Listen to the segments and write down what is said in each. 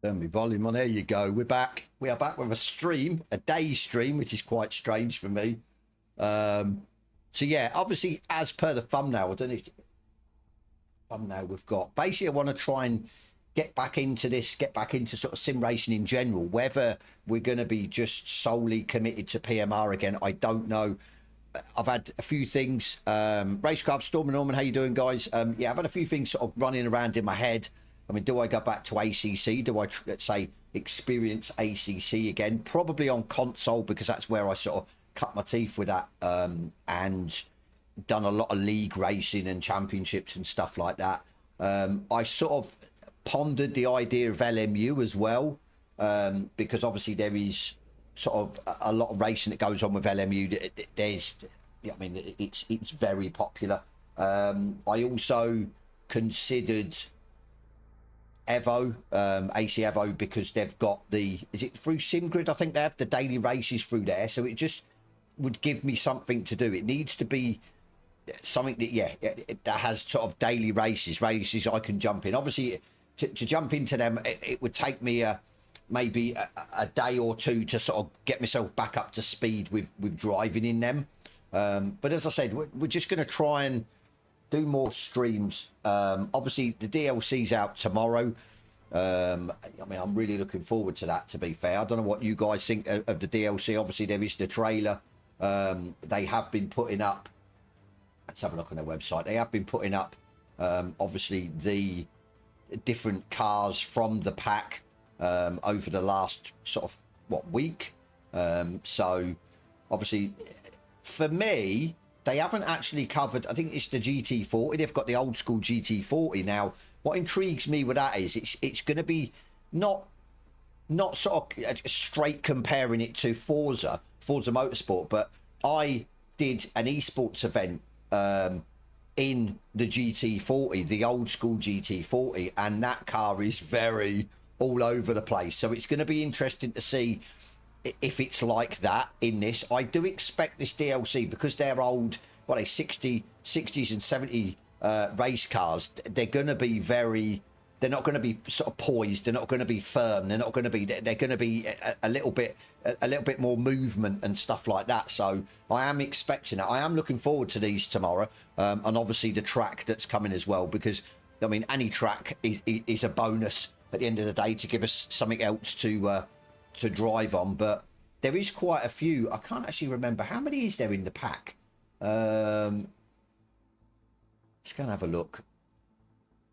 Turn my volume on. There you go. We're back. We are back with a stream, a day stream, which is quite strange for me. So yeah, obviously, as per the thumbnail, I don't know. Thumbnail we've got. Basically, I want to try and get back into this, get back into sort of sim racing in general. Whether we're going to be just solely committed to PMR again, I don't know. I've had a few things. Racecraft, Storm and Norman, how you doing, guys? Yeah, I've had a few things sort of running around in my head. I mean, do I go back to ACC? Do I, let's say, experience ACC again? Probably on console, because that's where I sort of cut my teeth with that, and done a lot of league racing and championships and stuff like that. I sort of pondered the idea of LMU as well, because obviously there is sort of a lot of racing that goes on with LMU. There's, I mean, it's very popular. I also considered Evo, AC Evo, because they've got the, is it through SimGrid? I think they have the daily races through there, so it just would give me something to do. It needs to be something that, yeah, that has sort of daily races I can jump in. Obviously, to jump into them, it would take me maybe a day or two to sort of get myself back up to speed with driving in them. But as I said, we're just going to try and do more streams. Obviously the DLC's out tomorrow. I mean, I'm really looking forward to that, to be fair. I don't know what you guys think of the DLC. Obviously there is the trailer. They have been putting up, let's have a look on their website. They have been putting up obviously the different cars from the pack over the last sort of week. So obviously for me, they haven't actually covered, I think it's the GT40. They've got the old school GT40. Now, what intrigues me with that is it's going to be not sort of straight comparing it to Forza Motorsport, but I did an esports event in the GT40, the old school GT40, and that car is very all over the place. So it's going to be interesting to see if it's like that in this. I do expect this DLC, because they're old what are they, 60s and 70 race cars, they're going to be very, they're not going to be sort of poised, they're not going to be firm, they're not going to be, they're going to be a little bit more movement and stuff like that. So I am expecting it. I am looking forward to these tomorrow, and obviously the track that's coming as well, because I mean any track is a bonus at the end of the day to give us something else to drive on. But there is quite a few. I can't actually remember how many is there in the pack. Let's go and have a look.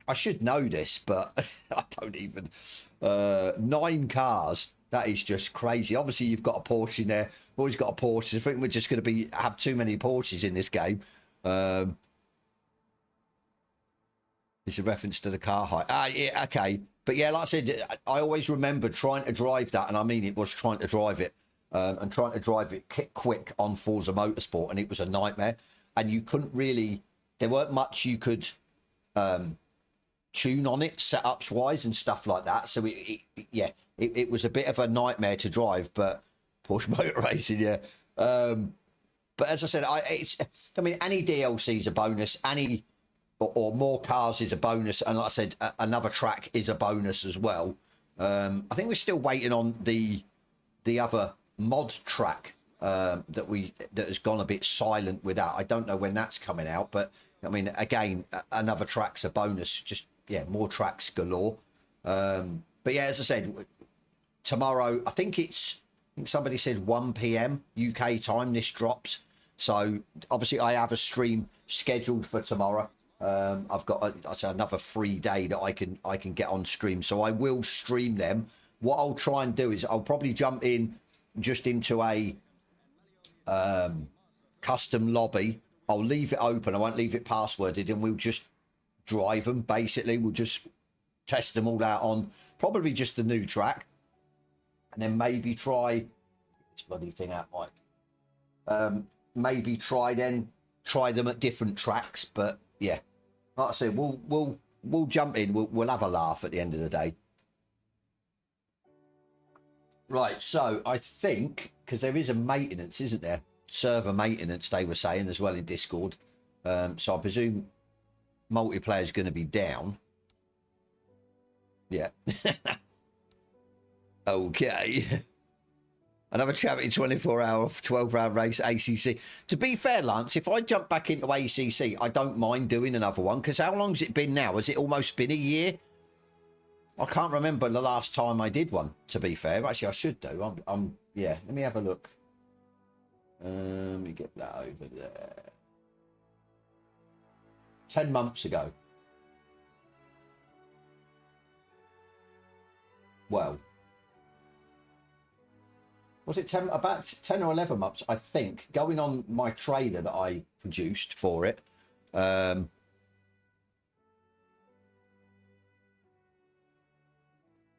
I should know this, but I don't even. 9 cars. That is just crazy. Obviously, you've got a Porsche in there. We've always got a Porsche. I think we're just going to have too many Porsches in this game. It's a reference to the car height. Yeah, okay. But yeah, like I said, I always remember trying to drive that, and I mean it was trying to drive it, and trying to drive it quick on Forza Motorsport, and it was a nightmare. And you couldn't really, there weren't much you could tune on it, setups wise and stuff like that. So it was a bit of a nightmare to drive. But Porsche Motor Racing, yeah. But as I said, I mean, any DLC is a bonus. Any or more cars is a bonus, and like I said, another track is a bonus as well. I think we're still waiting on the other mod track that has gone a bit silent with that. I don't know when that's coming out, but I mean, again, another track's a bonus. Just more tracks galore. But yeah, as I said, tomorrow, I think somebody said 1 p.m. UK time this drops. So obviously I have a stream scheduled for tomorrow. I've got another free day that I can get on stream, so I will stream them. What I'll try and do is I'll probably jump in just into a custom lobby. I'll leave it open. I won't leave it passworded, and we'll just drive them. Basically, we'll just test them all out on probably just the new track, and then maybe try this bloody thing out, Mike. Maybe try them at different tracks, but yeah. Like I said, we'll jump in. We'll have a laugh at the end of the day. Right, so I think, because there is a maintenance, isn't there? Server maintenance, they were saying as well in Discord. So I presume multiplayer is going to be down. Yeah. Okay. Another charity 24-hour, 12-round race, ACC. To be fair, Lance, if I jump back into ACC, I don't mind doing another one, because how long's it been now? Has it almost been a year? I can't remember the last time I did one, to be fair. Actually, I should do. Yeah, let me have a look. Let me get that over there. 10 months ago. Well, was it about 10 or 11 months, I think, going on my trailer that I produced for it.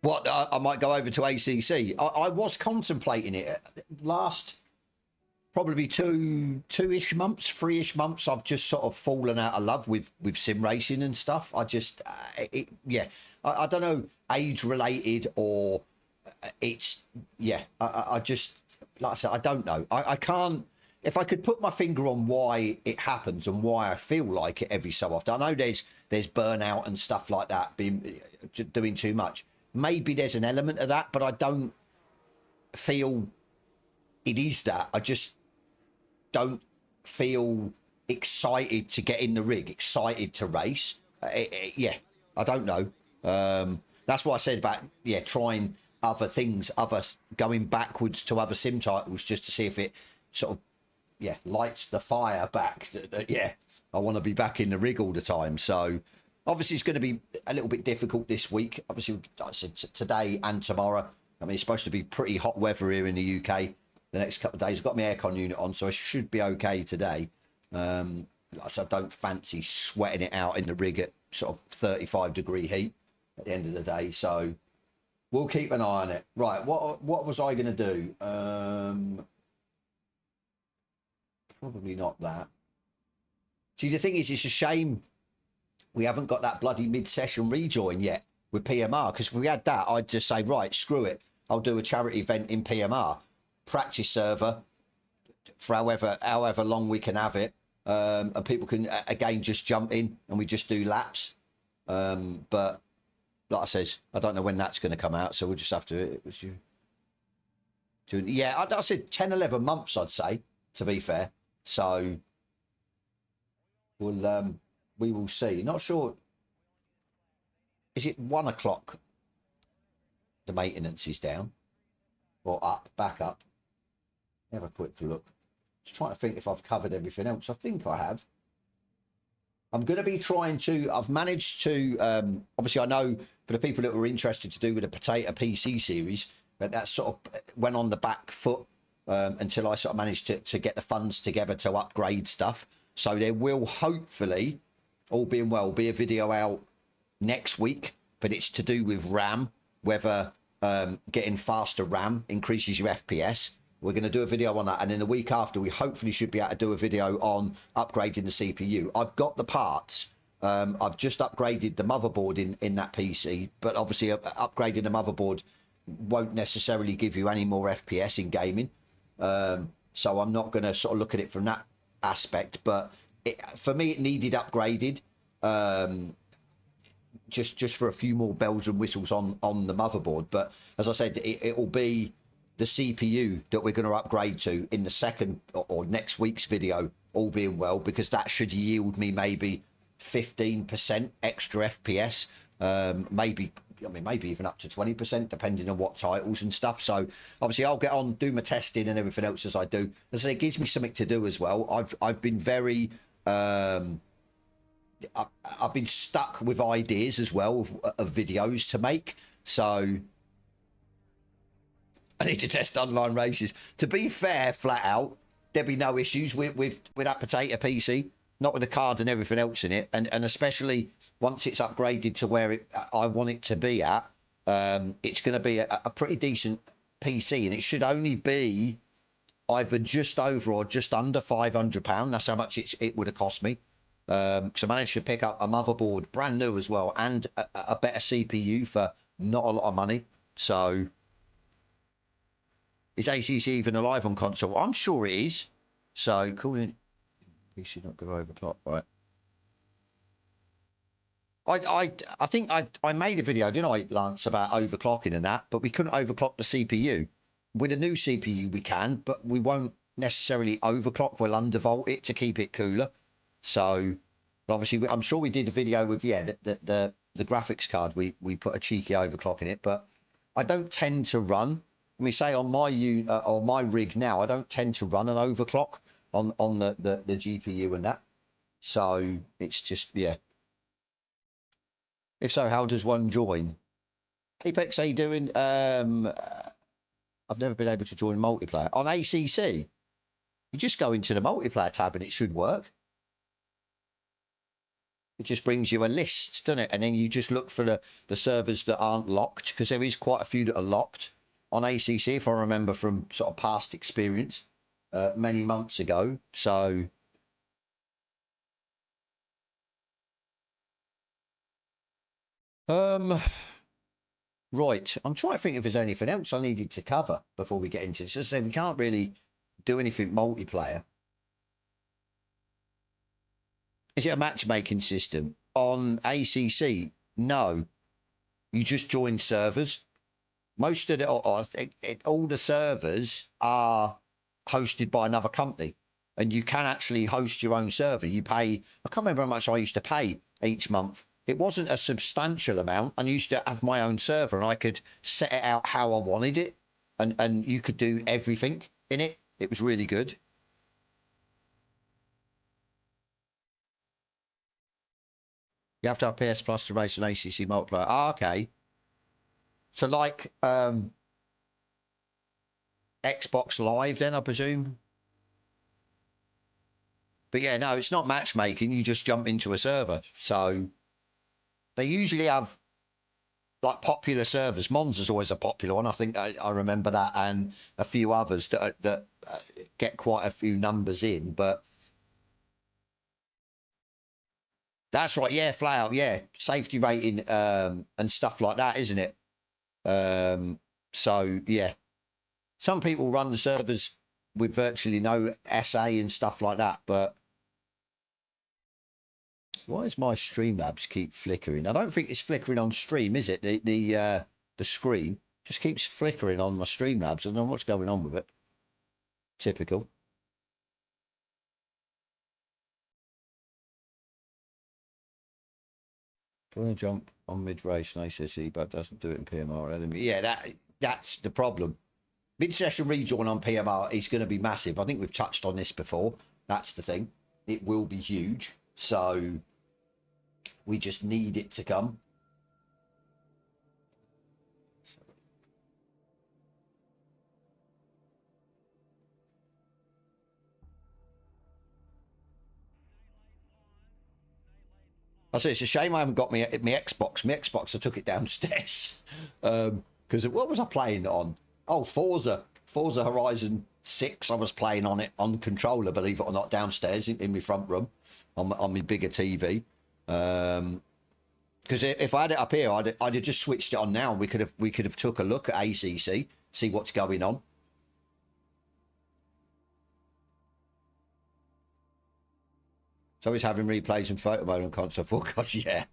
What, I might go over to ACC. I was contemplating it. Last probably two-ish months, 3-ish months, I've just sort of fallen out of love with sim racing and stuff. I just, I don't know, age-related or... it's I just, like I said, I don't know. I can't, if I could put my finger on why it happens and why I feel like it every so often. I know there's burnout and stuff like that, doing too much. Maybe there's an element of that, but I don't feel it is that. I just don't feel excited to get in the rig, excited to race. I don't know. That's what I said about trying other things, going backwards to other sim titles, just to see if it sort of lights the fire back. I want to be back in the rig all the time. So obviously it's going to be a little bit difficult this week. Obviously, like I said, today and tomorrow. I mean, it's supposed to be pretty hot weather here in the UK the next couple of days. I've got my aircon unit on, so I should be okay today. Like I said, I don't fancy sweating it out in the rig at sort of 35-degree heat at the end of the day. So we'll keep an eye on it. Right, what was I going to do? Probably not that. See, the thing is, it's a shame we haven't got that bloody mid-session rejoin yet with PMR, because if we had that, I'd just say, right, screw it. I'll do a charity event in PMR. Practice server for however long we can have it. and people can again just jump in and we just do laps. But like I says, I don't know when that's going to come out, so we'll just have to. It was you. Yeah, I said 10, 11 months, I'd say, to be fair. So we'll we will see. Not sure. Is it 1 o'clock? The maintenance is down or up, back up. Have a quick look. Just trying to think if I've covered everything else. I think I have. I'm going to be trying to. I've managed to. Obviously, I know for the people that were interested to do with the Potato PC series, that sort of went on the back foot until I sort of managed to get the funds together to upgrade stuff. So there will hopefully, all being well, be a video out next week, but it's to do with RAM, whether getting faster RAM increases your FPS. We're going to do a video on that, and then the week after we hopefully should be able to do a video on upgrading the CPU. I've got the parts. I've just upgraded the motherboard in that PC, but obviously upgrading the motherboard won't necessarily give you any more FPS in gaming. So I'm not going to sort of look at it from that aspect, but for me it needed upgraded. Just for a few more bells and whistles on the motherboard. But as I said, it will be the CPU that we're going to upgrade to in the second or next week's video, all being well, because that should yield me maybe 15% extra FPS, maybe even up to 20%, depending on what titles and stuff. So obviously I'll get on, do my testing and everything else as I do. As I say, it gives me something to do as well. I've been very I've been stuck with ideas as well of videos to make, so I need to test online races. To be fair, flat out, there'd be no issues with that Potato PC, not with the card and everything else in it, and especially once it's upgraded to where I want it to be at. It's going to be a pretty decent PC, and it should only be either just over or just under £500. That's how much it would have cost me. Because I managed to pick up a motherboard brand new as well, and a better CPU for not a lot of money. So is ACC even alive on console? I'm sure it is. So cool. We should not go overclock, right? I think I made a video, didn't I, Lance, about overclocking and that, but we couldn't overclock the CPU. With a new CPU we can, but we won't necessarily overclock. We'll undervolt it to keep it cooler. So obviously I'm sure we did a video with the graphics card. We put a cheeky overclock in it, but I don't tend to run. Let me say on my rig now, I don't tend to run an overclock on the GPU and that. So it's just, yeah. If so, how does one join? Apex, how you doing? I've never been able to join multiplayer on ACC. You just go into the multiplayer tab and it should work. It just brings you a list, doesn't it? And then you just look for the servers that aren't locked, because there is quite a few that are locked on ACC, if I remember from sort of past experience many months ago. So right, I'm trying to think if there's anything else I needed to cover before we get into this. As I said, we can't really do anything multiplayer. Is it a matchmaking system on ACC? No, you just join servers. Most of all the servers are hosted by another company, and you can actually host your own server. You pay, I can't remember how much I used to pay each month. It wasn't a substantial amount. I used to have my own server, and I could set it out how I wanted it, and you could do everything in it. It was really good. You have to have PS Plus to race an ACC multiplayer. Ah, okay. So like Xbox Live then, I presume? But yeah, no, it's not matchmaking. You just jump into a server. So they usually have like popular servers. Monza's always a popular one. I think I remember that, and a few others that get quite a few numbers in. But that's right. Yeah, flat out. Yeah, safety rating and stuff like that, isn't it? So yeah, some people run the servers with virtually no SA and stuff like that, but Why does my Streamlabs keep flickering? I don't think it's flickering on stream, is it? The screen just keeps flickering on my Streamlabs. I don't know what's going on with it. Typical. Going to jump on mid-race and ACC, but doesn't do it in PMR. Yeah, that's the problem. Mid-session rejoin on PMR is going to be massive. I think we've touched on this before. That's the thing. It will be huge. So we just need it to come. I say it's a shame I haven't got my Xbox. My Xbox, I took it downstairs. Because what was I playing on? Oh, Forza Horizon 6. I was playing on it on controller, believe it or not, downstairs in my front room on my bigger TV. Because if I had it up here, I'd have just switched it on now. We could have took a look at ACC, see what's going on. So he's having replays in photo mode on console 4. God, yeah.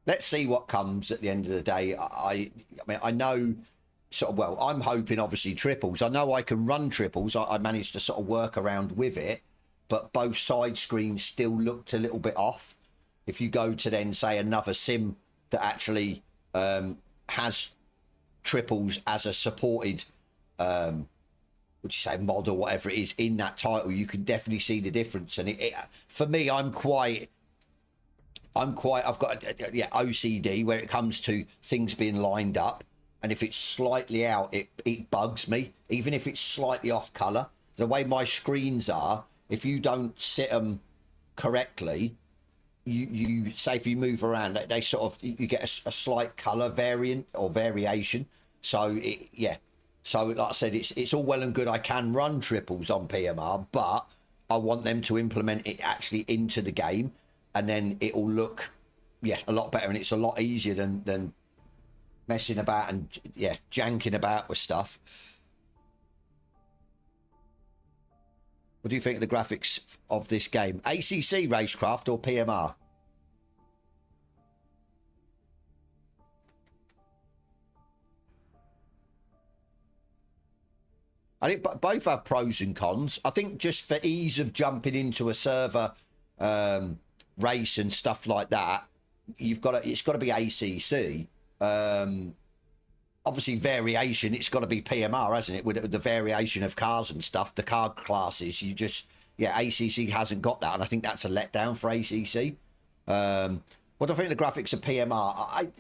Let's see what comes at the end of the day. I mean, I know sort of, well, I'm hoping obviously triples. I know I can run triples. I managed to sort of work around with it, but both side screens still looked a little bit off. If you go to then say another sim that actually has triples as a supported would you say mod or whatever it is in that title, you can definitely see the difference. And it for me, I've got OCD where it comes to things being lined up, and if it's slightly out, it bugs me. Even if it's slightly off color, the way my screens are, if you don't sit them correctly, you say if you move around, they sort of, you get a slight color variant or variation. So yeah. So like I said, it's all well and good. I can run triples on PMR, but I want them to implement it actually into the game, and then it will look, yeah, a lot better, and it's a lot easier than messing about and yeah, janking about with stuff. What do you think of the graphics of this game? ACC Racecraft or PMR? I think both have pros and cons. I think just for ease of jumping into a server race and stuff like that, it's got to be ACC. Obviously, variation, it's got to be PMR, hasn't it? With the variation of cars and stuff, the car classes, ACC hasn't got that, and I think that's a letdown for ACC. What do I think of the graphics of PMR?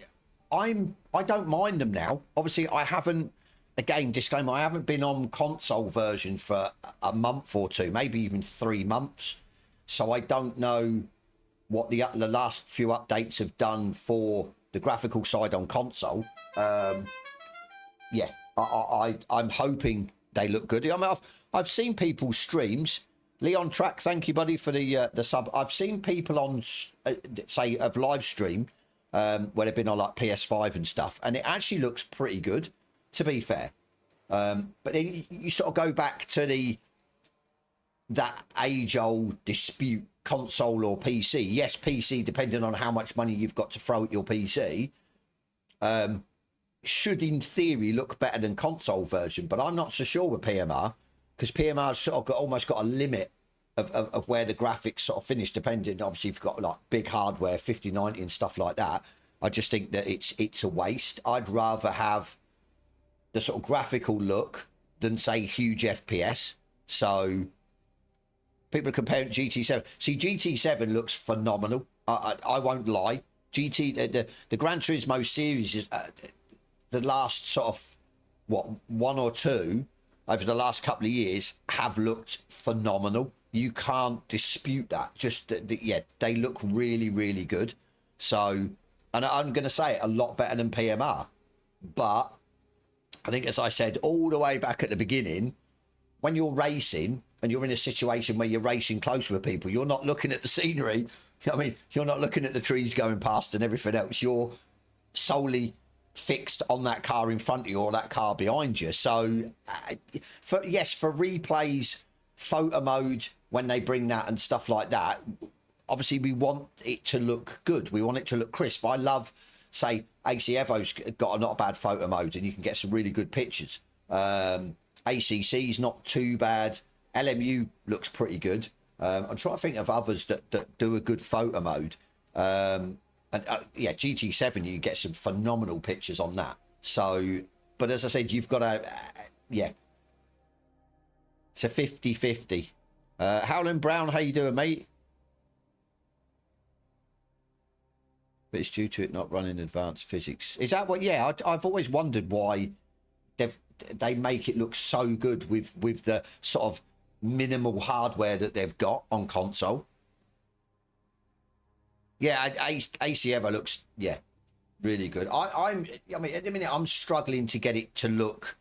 I don't mind them now. Obviously, I haven't. Again, disclaimer, I haven't been on console version for a month or two, maybe even 3 months. So I don't know what the last few updates have done for the graphical side on console. Yeah, I'm hoping they look good. I mean, I've seen people's streams. Leon Track, thank you, buddy, for the sub. I've seen people on, say, of live stream where they've been on like PS5 and stuff, and it actually looks pretty good, to be fair. But then you sort of go back to that age-old dispute, console or PC. Yes, PC, depending on how much money you've got to throw at your PC, should in theory look better than console version. But I'm not so sure with PMR, because PMR's sort of almost got a limit of where the graphics sort of finish, depending, obviously, if you've got like big hardware, 5090 and stuff like that. I just think that it's a waste. I'd rather have the sort of graphical look than say huge FPS. So people are comparing GT7. See, GT7 looks phenomenal. I won't lie. The Gran Turismo series is the last sort of one or two over the last couple of years have looked phenomenal. You can't dispute that. Just yeah, they look really, really good. So, and I'm going to say it, a lot better than PMR, but I think, as I said all the way back at the beginning, when you're racing and you're in a situation where you're racing close with people, you're not looking at the scenery. I mean, you're not looking at the trees going past and everything else. You're solely fixed on that car in front of you or that car behind you. So, for replays, photo mode, when they bring that and stuff like that, obviously we want it to look good. We want it to look crisp. I love, say, AC Evo's got a not bad photo mode and you can get some really good pictures. ACC's not too bad. LMU looks pretty good. I'm trying to think of others that do a good photo mode. Yeah, GT7, you get some phenomenal pictures on that. So, but as I said, you've got to, yeah. It's a 50-50. Howland Brown, how you doing, mate? But it's due to it not running advanced physics. Is that what? Yeah, I've always wondered why they make it look so good with the sort of minimal hardware that they've got on console. Yeah, AC Evo looks, yeah, really good. I mean, at the minute, I'm struggling to get it to look.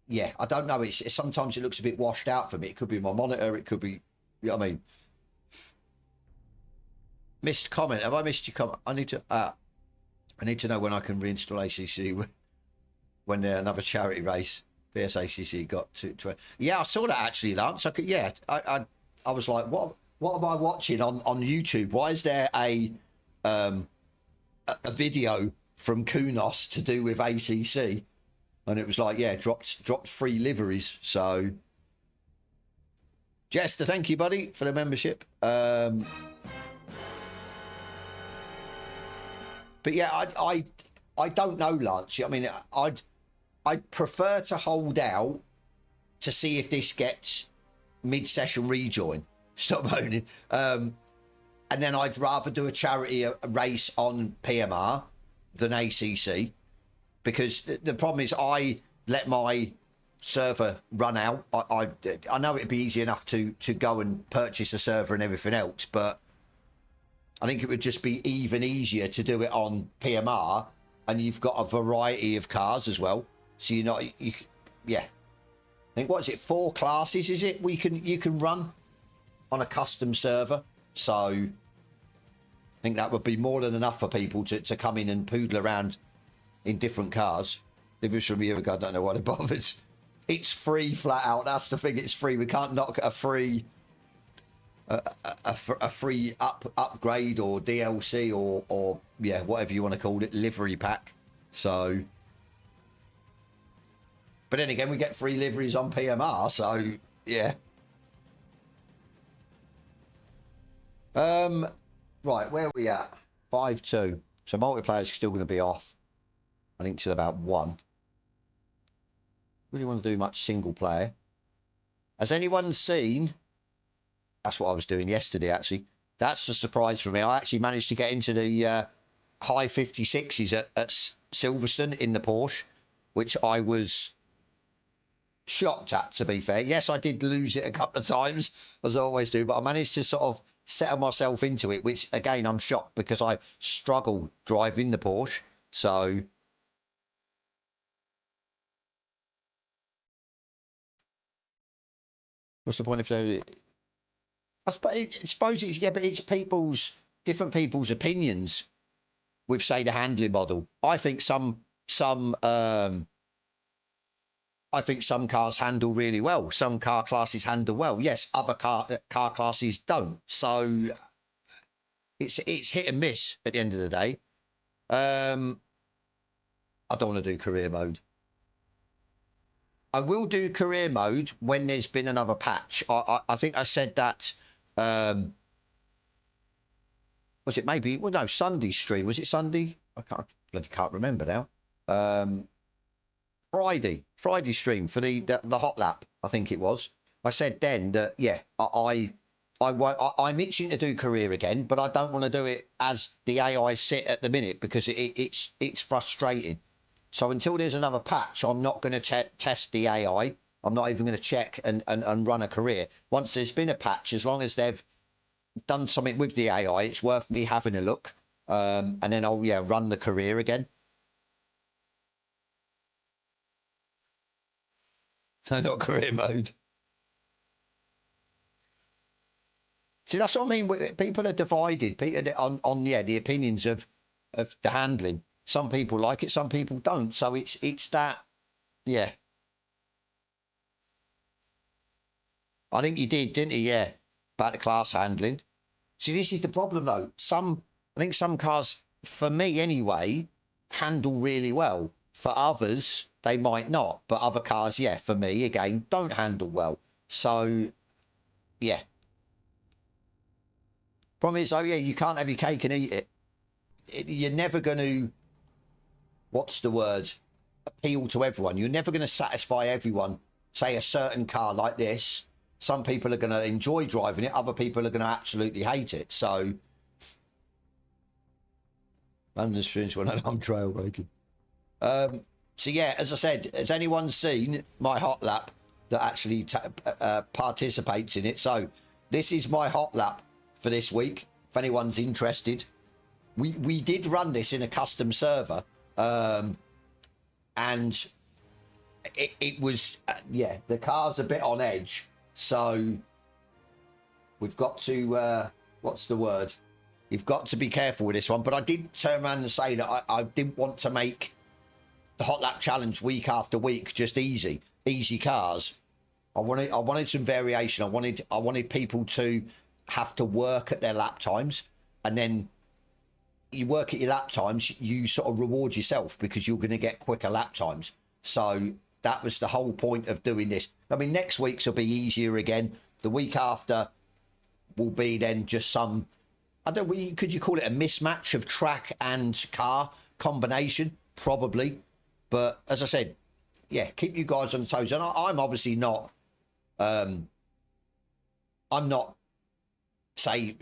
Yeah, I don't know. It's sometimes it looks a bit washed out for me. It could be my monitor. It could be, you know what I mean. Missed comment. Have I missed your comment? I need to know when I can reinstall ACC when another charity race. PSACC got to. Yeah, I saw that actually, Lance. I was like, what am I watching on YouTube? Why is there a video from Kunos to do with ACC? And it was like, yeah, dropped free liveries. So, Jester, thank you, buddy, for the membership. But yeah, I don't know, Lance. I mean, I'd prefer to hold out to see if this gets mid-session rejoin. Stop moaning. And then I'd rather do a charity race on PMR than ACC, because the problem is I let my server run out. I know it'd be easy enough to go and purchase a server and everything else, but I think it would just be even easier to do it on PMR, and you've got a variety of cars as well. So you're not, yeah. I think, what is it, 4 classes, is it? You can run on a custom server. So I think that would be more than enough for people to come in and poodle around in different cars. If it's from you, I don't know what it bothers. It's free flat out. That's the thing. It's free. We can't knock a free free upgrade or DLC or yeah, whatever you want to call it, livery pack. So, but then again, we get free liveries on PMR. So yeah. Right, where are we at? 5-2. So multiplayer is still going to be off, I think, till about 1. Really want to do much single player. Has anyone seen? That's what I was doing yesterday, actually. That's a surprise for me. I actually managed to get into the high 56s at Silverstone in the Porsche, which I was shocked at, to be fair. Yes, I did lose it a couple of times, as I always do, but I managed to sort of settle myself into it, which, again, I'm shocked because I struggle driving the Porsche. So what's the point of doing it? I suppose it's, yeah, but it's different people's opinions with, say, the handling model. I think some cars handle really well. Some car classes handle well. Yes, other car classes don't. So it's hit and miss at the end of the day. I don't want to do career mode. I will do career mode when there's been another patch. I think I said that. Was it maybe? Well, no, Sunday stream. Was it Sunday? I can't remember now. Friday stream for the hot lap. I think it was. I said then that, yeah, I'm itching to do career again, but I don't want to do it as the AI sit at the minute because it's frustrating. So until there's another patch, I'm not going to test the AI. I'm not even going to check and run a career. Once there's been a patch, as long as they've done something with the AI, it's worth me having a look. And then I'll, yeah, run the career again. So not career mode. See, that's what I mean. People are divided. People on yeah, the opinions of the handling. Some people like it, some people don't. So it's that, yeah. I think you did, didn't you? Yeah, about the class handling. See, this is the problem though. I think some cars, for me anyway, handle really well. For others, they might not. But other cars, yeah, for me, again, don't handle well. So, yeah. Problem is, oh yeah, you can't have your cake and eat it. You're never going to, what's the word, appeal to everyone. You're never going to satisfy everyone. Say a certain car like this, some people are going to enjoy driving it, other people are going to absolutely hate it. So, I'm just finished when I'm trail braking. So yeah, as I said, has anyone seen my hot lap that actually participates in it? So this is my hot lap for this week. If anyone's interested, we did run this in a custom server, and it was yeah, the car's a bit on edge, so we've got to what's the word? You've got to be careful with this one. But I did turn around and say that I didn't want to make the hot lap challenge week after week just easy cars. I wanted some variation. I wanted people to have to work at their lap times, and then you work at your lap times, you sort of reward yourself because you're going to get quicker lap times. So that was the whole point of doing this. I mean, next week's will be easier again. The week after will be then just some, I don't know, could you call it a mismatch of track and car combination? Probably. But as I said, yeah, keep you guys on the toes. And I'm obviously not, I'm not, say,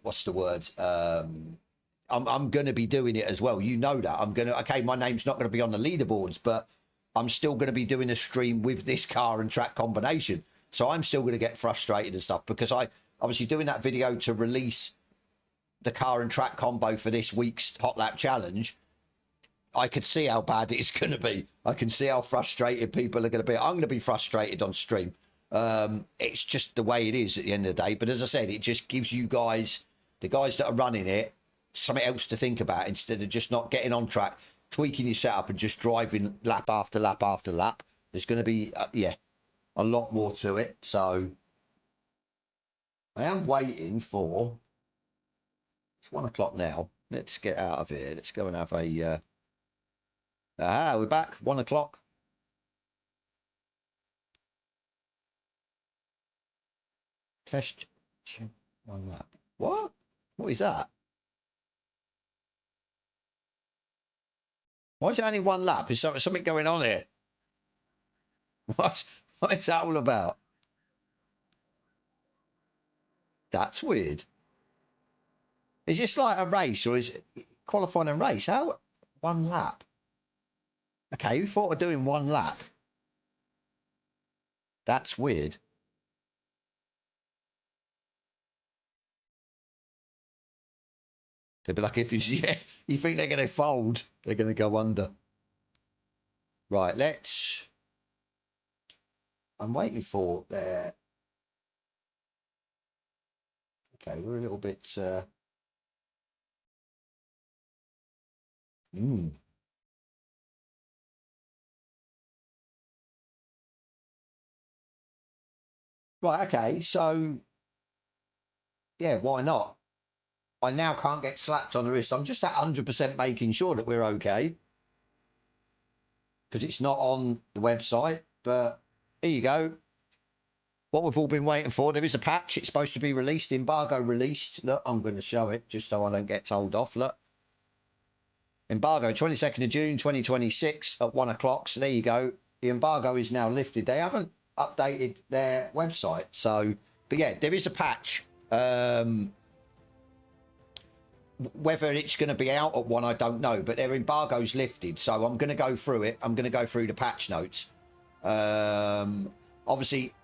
what's the word? I'm going to be doing it as well. You know that. I'm going to, okay, my name's not going to be on the leaderboards, but I'm still going to be doing a stream with this car and track combination. So I'm still going to get frustrated and stuff because I obviously doing that video to release the car and track combo for this week's hot lap challenge. I could see how bad it's going to be. I can see how frustrated people are going to be. I'm going to be frustrated on stream. It's just the way it is at the end of the day. But as I said, it just gives you guys, the guys that are running it, something else to think about instead of just not getting on track, tweaking your setup and just driving lap after lap after lap. There's going to be, yeah, a lot more to it. So I am waiting for, it's 1 o'clock now. Let's get out of here. Let's go and have a, we're back, 1 o'clock. Test one lap. What? What is that? Why is it only 1 lap? Is something going on here? What is that all about? That's weird. Is this like a race or is it qualifying a race? How 1 lap? Okay, we thought of doing 1 lap. That's weird. They'd be like, if you, yeah, you think they're going to fold, they're going to go under. Right, let's, I'm waiting for their, okay, we're a little bit, Right, okay, so, yeah, why not? I now can't get slapped on the wrist. I'm just at 100% making sure that we're okay. Because it's not on the website. But here you go. What we've all been waiting for. There is a patch. It's supposed to be released. Embargo released. Look, I'm going to show it just so I don't get told off. Look. Embargo, 22nd of June, 2026 at 1 o'clock. So there you go. The embargo is now lifted. They haven't updated their website. So, but yeah, there is a patch. Whether it's going to be out at 1, I don't know, but their embargo's lifted, so I'm going to go through it. I'm going to go through the patch notes. Obviously,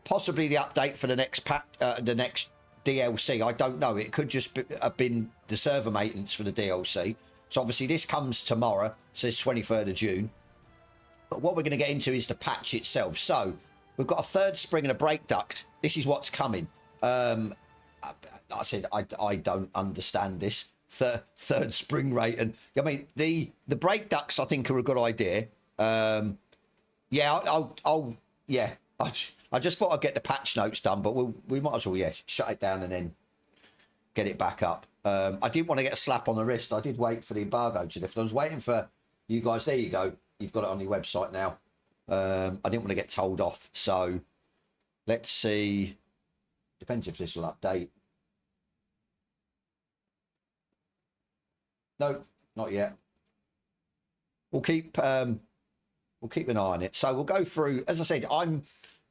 possibly the update for the next the next DLC. I don't know. It could just have been the server maintenance for the DLC. So obviously this comes tomorrow. It says 23rd of June. But what we're going to get into is the patch itself. So we've got a 3rd spring and a brake duct. This is what's coming. I said I don't understand this third spring rate, and I mean the brake ducts I think are a good idea. Yeah, I'll yeah, I just thought I'd get the patch notes done, but we might as well, yeah, shut it down and then get it back up. I didn't want to get a slap on the wrist. I did wait for the embargo to lift. I was waiting for you guys. There you go. You've got it on your website now. I didn't want to get told off. So let's see. Depends if this will update. No, not yet. We'll keep an eye on it. So we'll go through. As I said, I'm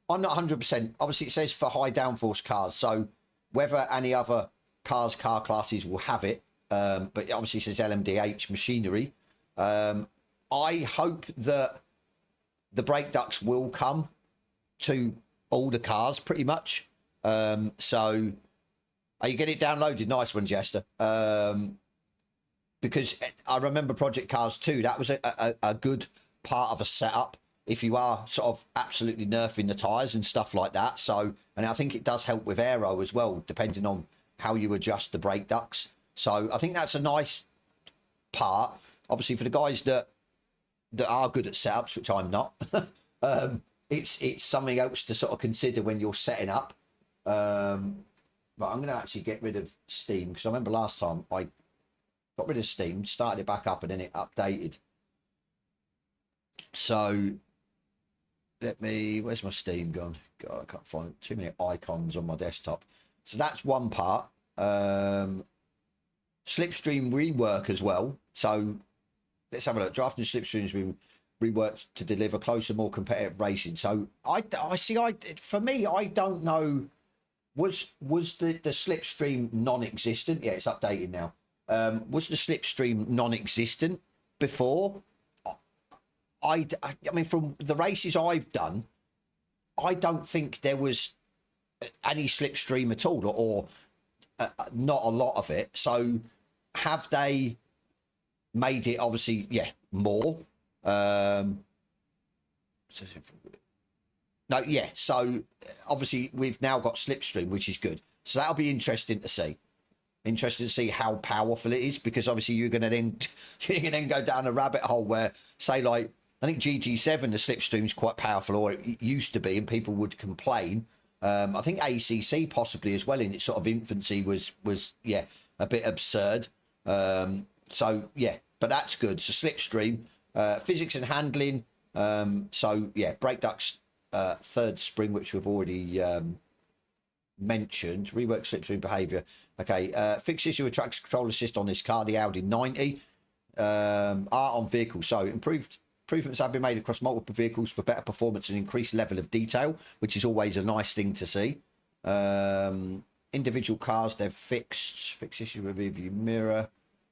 not 100%. Obviously, it says for high downforce cars. So whether any other car classes will have it, but it obviously says LMDH machinery. I hope that the brake ducts will come to all the cars pretty much. So are you getting it downloaded? Nice one, Jester. Because I remember Project Cars 2, that was a good part of a setup if you are sort of absolutely nerfing the tyres and stuff like that. So, and I think it does help with aero as well, depending on how you adjust the brake ducts. So I think that's a nice part. Obviously, for the guys that are good at setups, which I'm not, it's something else to sort of consider when you're setting up. But I'm going to actually get rid of Steam, because I remember last time I got rid of Steam, started it back up, and then it updated. So where's my Steam gone? God, I can't find too many icons on my desktop. So that's one part. Slipstream rework as well. So let's have a look. Drafting Slipstream has been reworked to deliver closer, more competitive racing. So for me, I don't know. Was the Slipstream non-existent? Yeah, it's updated now. Was the Slipstream non-existent before? I mean, from the races I've done, I don't think there was any Slipstream at all, or not a lot of it. So have they made it, obviously, yeah, more? No, yeah. So obviously we've now got Slipstream, which is good. So that'll be interesting to see. Interested to see how powerful it is, because obviously you're going to then go down a rabbit hole where, say, like, I think GT7, the Slipstream is quite powerful, or it used to be, and people would complain. I think ACC possibly as well in its sort of infancy was yeah, a bit absurd. So yeah, but that's good. So Slipstream, physics and handling. So yeah, brake ducts, third spring, which we've already mentioned. Rework Slipstream behaviour. Okay, fixed issue with traction control assist on this car, the Audi 90. Art on vehicle. So improvements have been made across multiple vehicles for better performance and increased level of detail, which is always a nice thing to see. Individual cars, they've fixed issue with rear view mirror,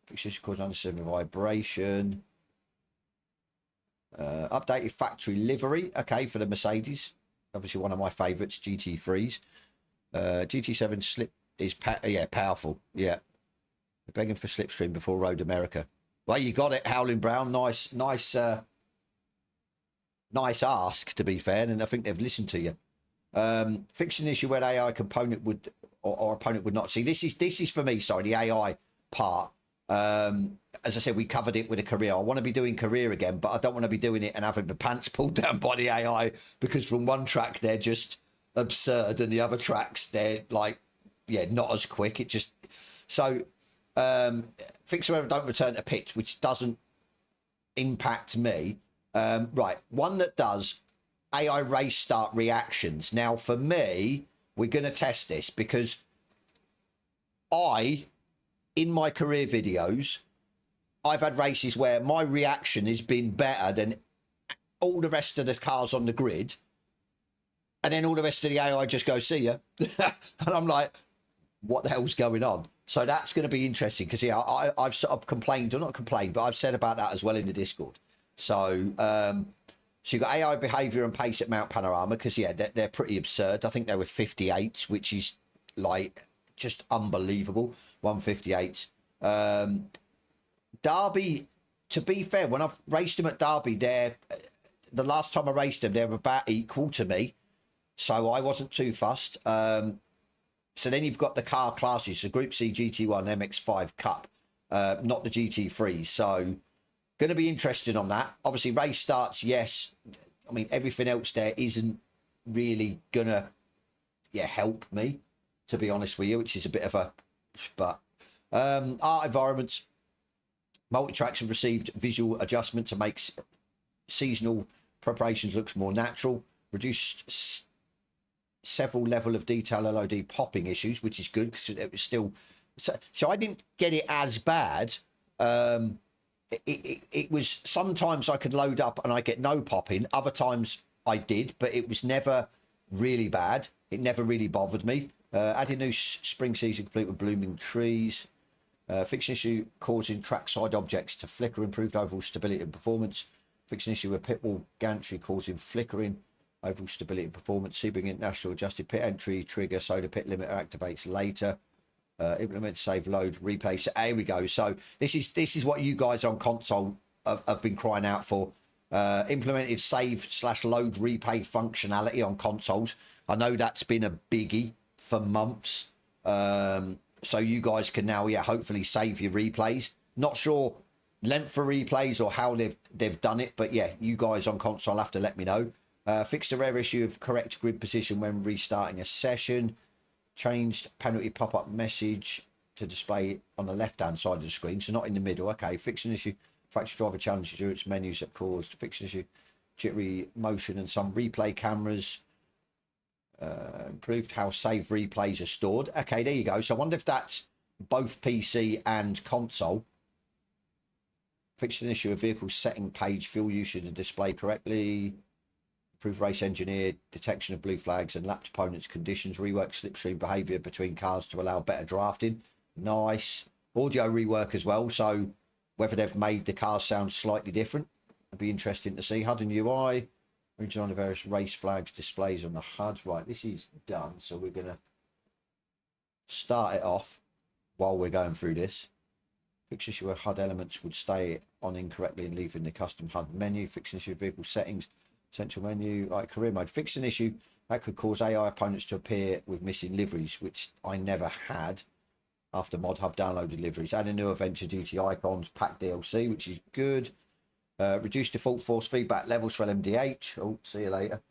fixed issue causing unnecessary vibration. Updated factory livery, okay, for the Mercedes. Obviously one of my favourites, GT3s. GT7 slip is powerful. Yeah, they're begging for Slipstream before Road America. Well, you got it, Howling Brown. Nice ask, to be fair, and I think they've listened to you. Fixing the issue where the AI component would or opponent would not see. This is for me. Sorry, the AI part. As I said, we covered it with a career. I want to be doing career again, but I don't want to be doing it and having my pants pulled down by the AI, because from one track they're just absurd and the other tracks they're like, yeah, not as quick. It just so fix whoever don't return to pitch, which doesn't impact me. Right, one that does AI race start reactions. Now for me, we're going to test this, because in my career videos, I've had races where my reaction has been better than all the rest of the cars on the grid, and then all the rest of the AI just go, see ya. And I'm like, what the hell's going on? So that's going to be interesting, because yeah, I've sort of complained, or not complained, but I've said about that as well in the Discord. So so you've got AI behaviour and pace at Mount Panorama, because yeah, they're pretty absurd. I think they were 58s, which is like just unbelievable. 158s. Derby, to be fair, when I've raced them at Derby, the last time I raced them, they were about equal to me, so I wasn't too fussed. So then you've got the car classes, so Group C, GT1, MX5 Cup, not the GT3s. So going to be interesting on that. Obviously, race starts, yes. I mean, everything else there isn't really gonna help me, to be honest with you, which is a bit of a but art environments. Multi-tracks have received visual adjustment to make seasonal preparations looks more natural. Reduced several level of detail LOD popping issues, which is good because it was still so I didn't get it as bad. It was sometimes I could load up and I get no popping, other times I did, but it was never really bad. It never really bothered me. Adding new spring season complete with blooming trees. Fixing issue causing trackside objects to flicker, improved overall stability and performance. Fixing issue with pit wall gantry causing flickering, overall stability and performance. Sebring international adjusted pit entry trigger, soda pit limiter activates later. Implement save load replay. So here we go. So this is what you guys on console have been crying out for. Implemented save / load replay functionality on consoles. I know that's been a biggie for months. So you guys can now, hopefully save your replays. Not sure length for replays or how they've done it, but yeah, you guys on console have to let me know. Fixed a rare issue of correct grid position when restarting a session. Changed penalty pop-up message to display on the left-hand side of the screen, so not in the middle. Okay, fixed an issue. Factory driver challenges due its menus that caused fixed issue. Jittery motion and some replay cameras. Improved how save replays are stored. Okay, there you go. So I wonder if that's both PC and console. Fixed an issue of vehicle setting page, fuel usage and display correctly. Improved race engineer, detection of blue flags and lapped opponents' conditions. Rework slipstream behaviour between cars to allow better drafting. Nice. Audio rework as well. So whether they've made the cars sound slightly different, it'd be interesting to see. HUD and UI. Redesign the various race flags displays on the HUD. Right, this is done. So we're going to start it off while we're going through this. Fix issue where HUD elements would stay on incorrectly and leaving the custom HUD menu. Fix issue of vehicle settings. Central menu. Right, career mode. Fix an issue that could cause AI opponents to appear with missing liveries, which I never had after Mod Hub downloaded liveries. Add a new Adventure GT icons, pack DLC, which is good. Reduce default force feedback levels for LMDH. Oh, see you later.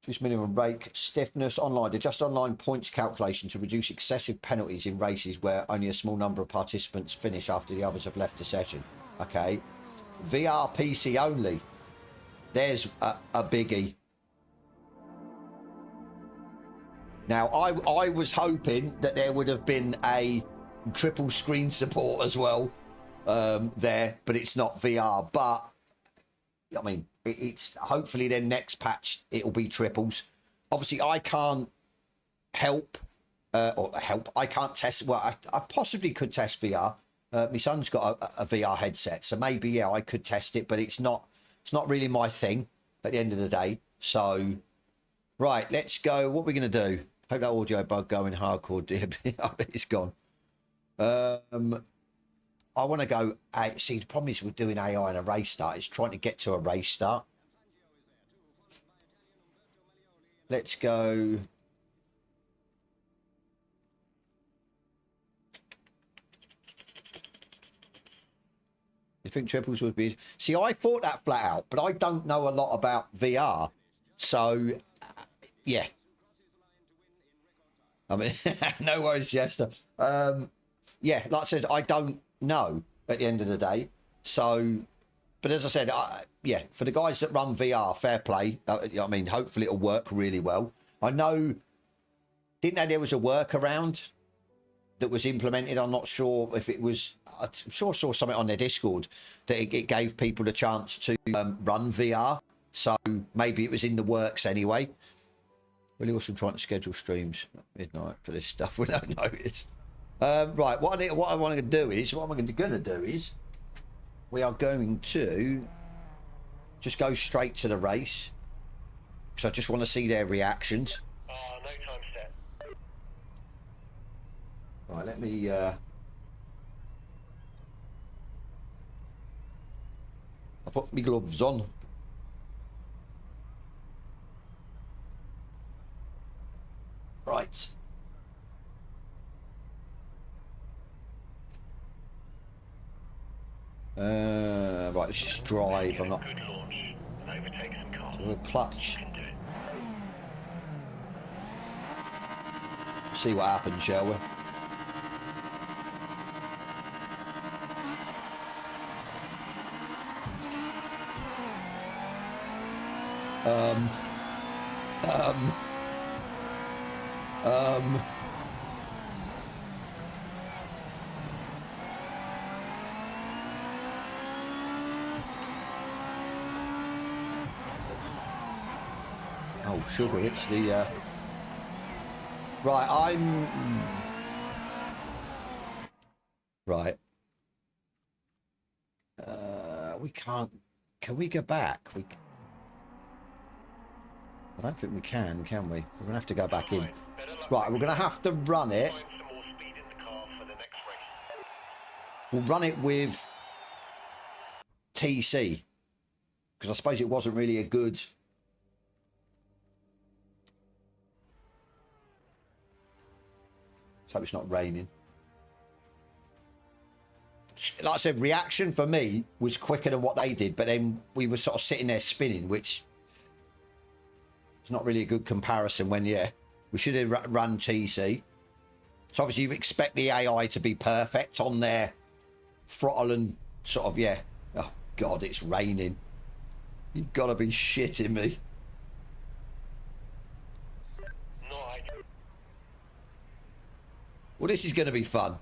Reduce minimum brake stiffness. Online. Adjust online points calculation to reduce excessive penalties in races where only a small number of participants finish after the others have left the session. Okay. VR PC only. There's a biggie. Now, I was hoping that there would have been a triple screen support as well. There, but it's not VR. But I mean, it's hopefully their next patch it'll be triples. Obviously, I can't help. I can't test. Well, I possibly could test VR. My son's got a VR headset, so maybe I could test it, but it's not really my thing at the end of the day. So, right, let's go. What are we going to do? Hope that audio bug going hardcore. It's gone. I want to go. See, the problem is with doing AI in a race start. It's trying to get to a race start. Let's go. You think triples would be? See, I thought that flat out, but I don't know a lot about VR. So, yeah. I mean, no worries, Chester. Yeah, like I said, I don't know at the end of the day. So, but as I said, yeah, for the guys that run VR, fair play. I mean, hopefully it'll work really well. I know, didn't know there was a workaround that was implemented. I'm not sure if it was, I'm sure I saw something on their Discord that it gave people a chance to run VR. So maybe it was in the works anyway. Really awesome trying to schedule streams at midnight for this stuff without notice. Right, what I want to do is, we are going to just go straight to the race because I just want to see their reactions. No time set. Right, let me. I'll put my gloves on. Right. Right, let's just drive. I'm not. Good launch and overtake some cars. we'll clutch. See what happens, shall we? Oh, sugar, it's the... Right, I'm... Right. We can't... Can we go back? I don't think we can we? We're going to have to go back in. Right, we're going to have to run it. We'll run it with TC. Because I suppose it wasn't really a good... Let's hope it's not raining. Like I said, reaction for me was quicker than what they did, but then we were sort of sitting there spinning, which is not really a good comparison when, yeah, we should have run TC. So obviously you expect the AI to be perfect on their throttle and sort of, yeah. Oh, God, it's raining. You've got to be shitting me. Well, this is going to be fun.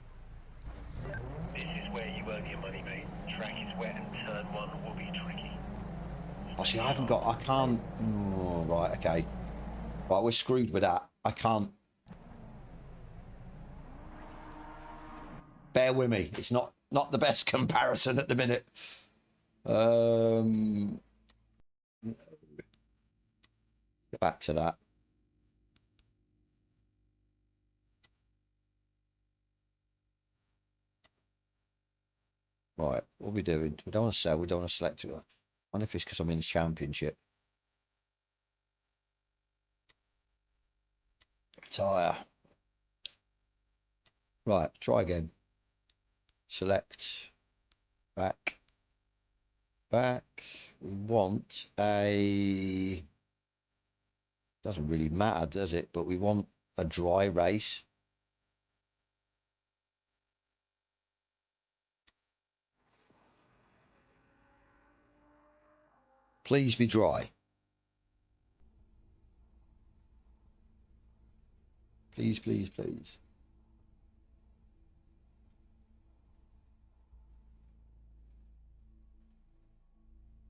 This is where you earn your money, mate. Track is wet and turn one will be tricky. Oh, see, I can't... Oh, right, okay. Right, we're screwed with that. I can't... Bear with me. It's not the best comparison at the minute. Go back to that. Right, what are we doing? We don't want to sell, we don't want to select it. I wonder if it's because I'm in the championship. Tyre. Right, try again. Select. Back. We want a... Doesn't really matter, does it? But we want a dry race. Please be dry. Please, please, please.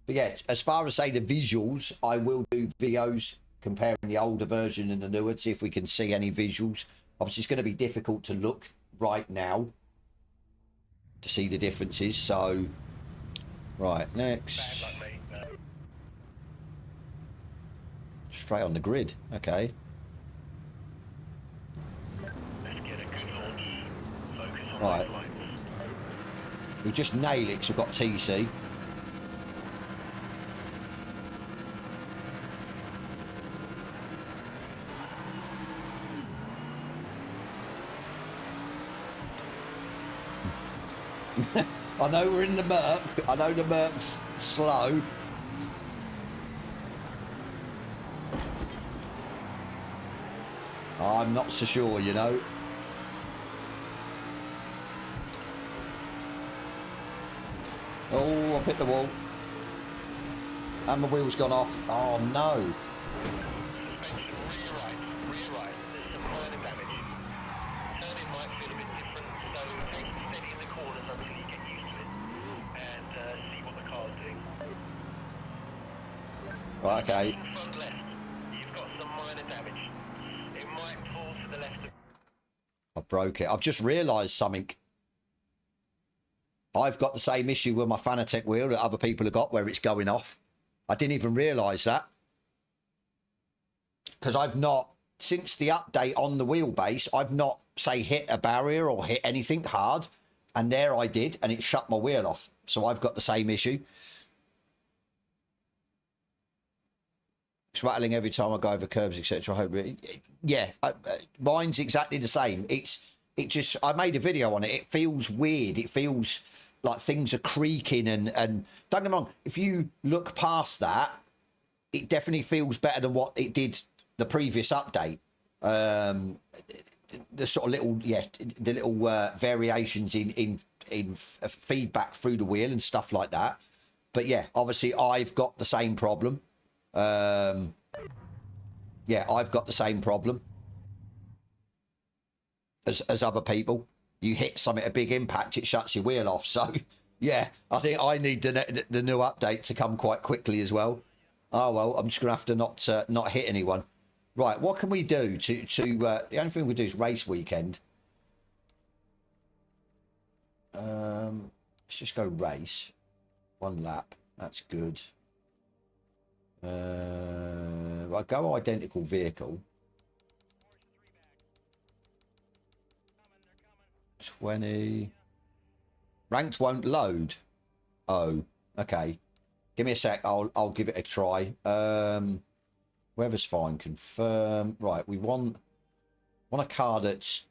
But yeah, as far as say the visuals, I will do videos comparing the older version and the newer, see if we can see any visuals. Obviously, it's going to be difficult to look right now to see the differences. So, right, next. Straight on the grid. Okay. Right. We just nail it because we've got TC. I know we're in the Merc. I know the Merc's slow. I'm not so sure, you know. Oh, I've hit the wall. And the wheel's gone off. Oh, no. Suspension, rear right. There's some minor damage. Turning might feel a bit different, so take it steady in the corners until you get used to it. And see what the car's doing. Right, okay. Front left, you've got some minor damage. It might fall to the left. I broke it. I've just realised something. I've got the same issue with my Fanatec wheel that other people have got where it's going off. I didn't even realise that. Because I've not, since the update on the wheelbase, I've not, say, hit a barrier or hit anything hard. And there I did, and it shut my wheel off. So I've got the same issue. It's rattling every time I go over curbs, etc. I hope yeah, mine's exactly the same. It just, I made a video on it. It feels weird. It feels like things are creaking and don't get me wrong. If you look past that, it definitely feels better than what it did the previous update. The sort of little, the little variations in feedback through the wheel and stuff like that. But yeah, obviously I've got the same problem. Yeah, I've got the same problem as other people. You hit something, a big impact, it shuts your wheel off. So yeah, I think I need the new update to come quite quickly as well. Oh well, I'm just gonna have to not hit anyone. Right, what can we do to the only thing we do is race weekend. Let's just go race. 1 lap. That's good. I go identical vehicle. 20. Ranked won't load. Oh, okay. Give me a sec. I'll give it a try. Weather's fine. Confirm. Right, we want a car that's,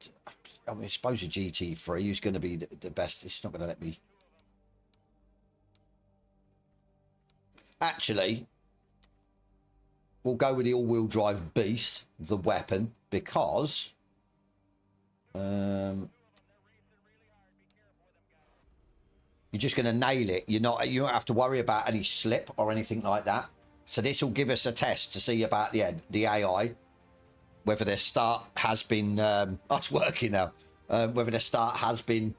I mean, I suppose a GT3 is going to be the best. It's not going to let me. Actually, we'll go with the all-wheel drive beast, the weapon, because you're just going to nail it. You don't have to worry about any slip or anything like that. So this will give us a test to see about the AI, whether their start has been it's working now, whether the start has been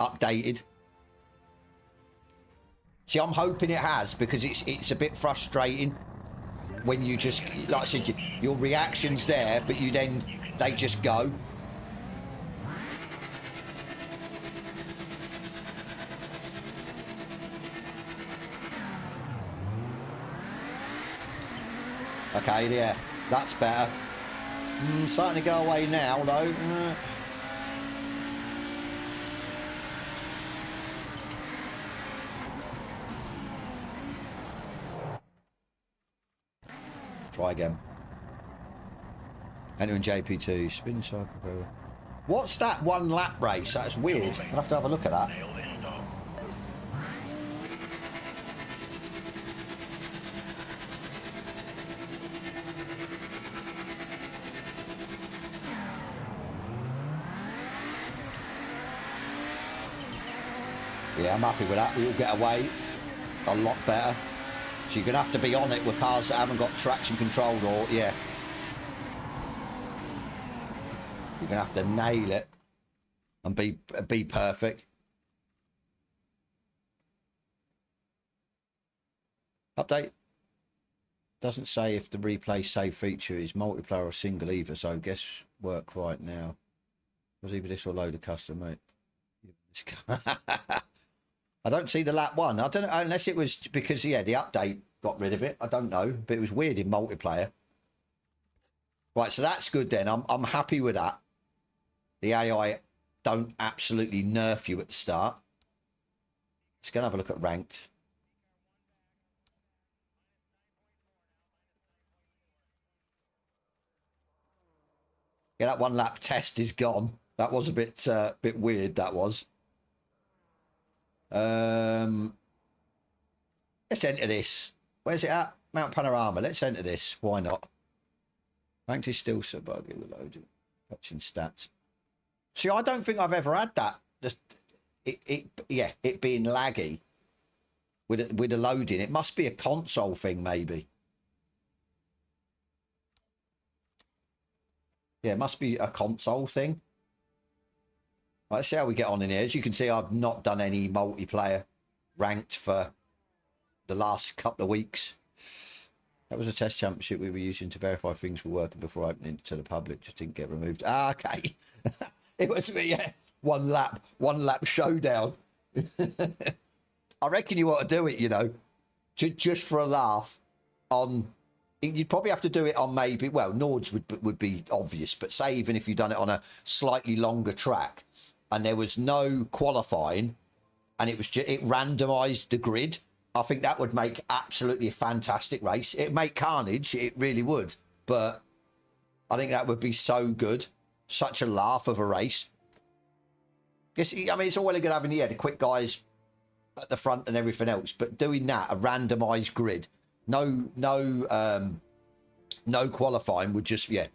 updated. See, I'm hoping it has, because it's a bit frustrating when you just, like I said, your reaction's there, but they just go. Okay, yeah, that's better. Starting to go away now, though. Try again. Enter in JP2, spin cycle. What's that 1 lap race? That's weird. I'll have to have a look at that. Yeah, I'm happy with that. We'll get away a lot better. So you're going to have to be on it with cars that haven't got traction control, or, yeah. You're going to have to nail it and be perfect. Update. Doesn't say if the replay save feature is multiplayer or single either, so guess work right now. Was either this or load of custom, mate. I don't see the lap 1. I don't know, unless it was because, yeah, the update got rid of it. I don't know, but it was weird in multiplayer. Right, so that's good then. I'm happy with that. The AI don't absolutely nerf you at the start. Let's go and have a look at ranked. Yeah, that 1 lap test is gone. That was a bit weird, that was. Let's enter this. Where's it at? Mount Panorama. Let's enter this. Why not? Ranked is still so buggy with loading. Watching stats. See, I don't think I've ever had that. It being laggy with the loading. It must be a console thing, maybe. Yeah, it must be a console thing. Right, let's see how we get on in here. As you can see, I've not done any multiplayer ranked for the last couple of weeks. That was a test championship we were using to verify things were working before opening it to the public. Just didn't get removed. Ah, okay. It was, yeah, 1 lap showdown. I reckon you ought to do it, you know, just for a laugh. You'd probably have to do it on maybe, well, Nords would be obvious, but say even if you'd done it on a slightly longer track and there was no qualifying and it randomized the grid, I think that would make absolutely a fantastic race. It'd make carnage, it really would, but I think that would be so good. Such a laugh of a race. I mean, it's all well and good having, the quick guys at the front and everything else, but doing that, a randomized grid, no qualifying would just, yeah.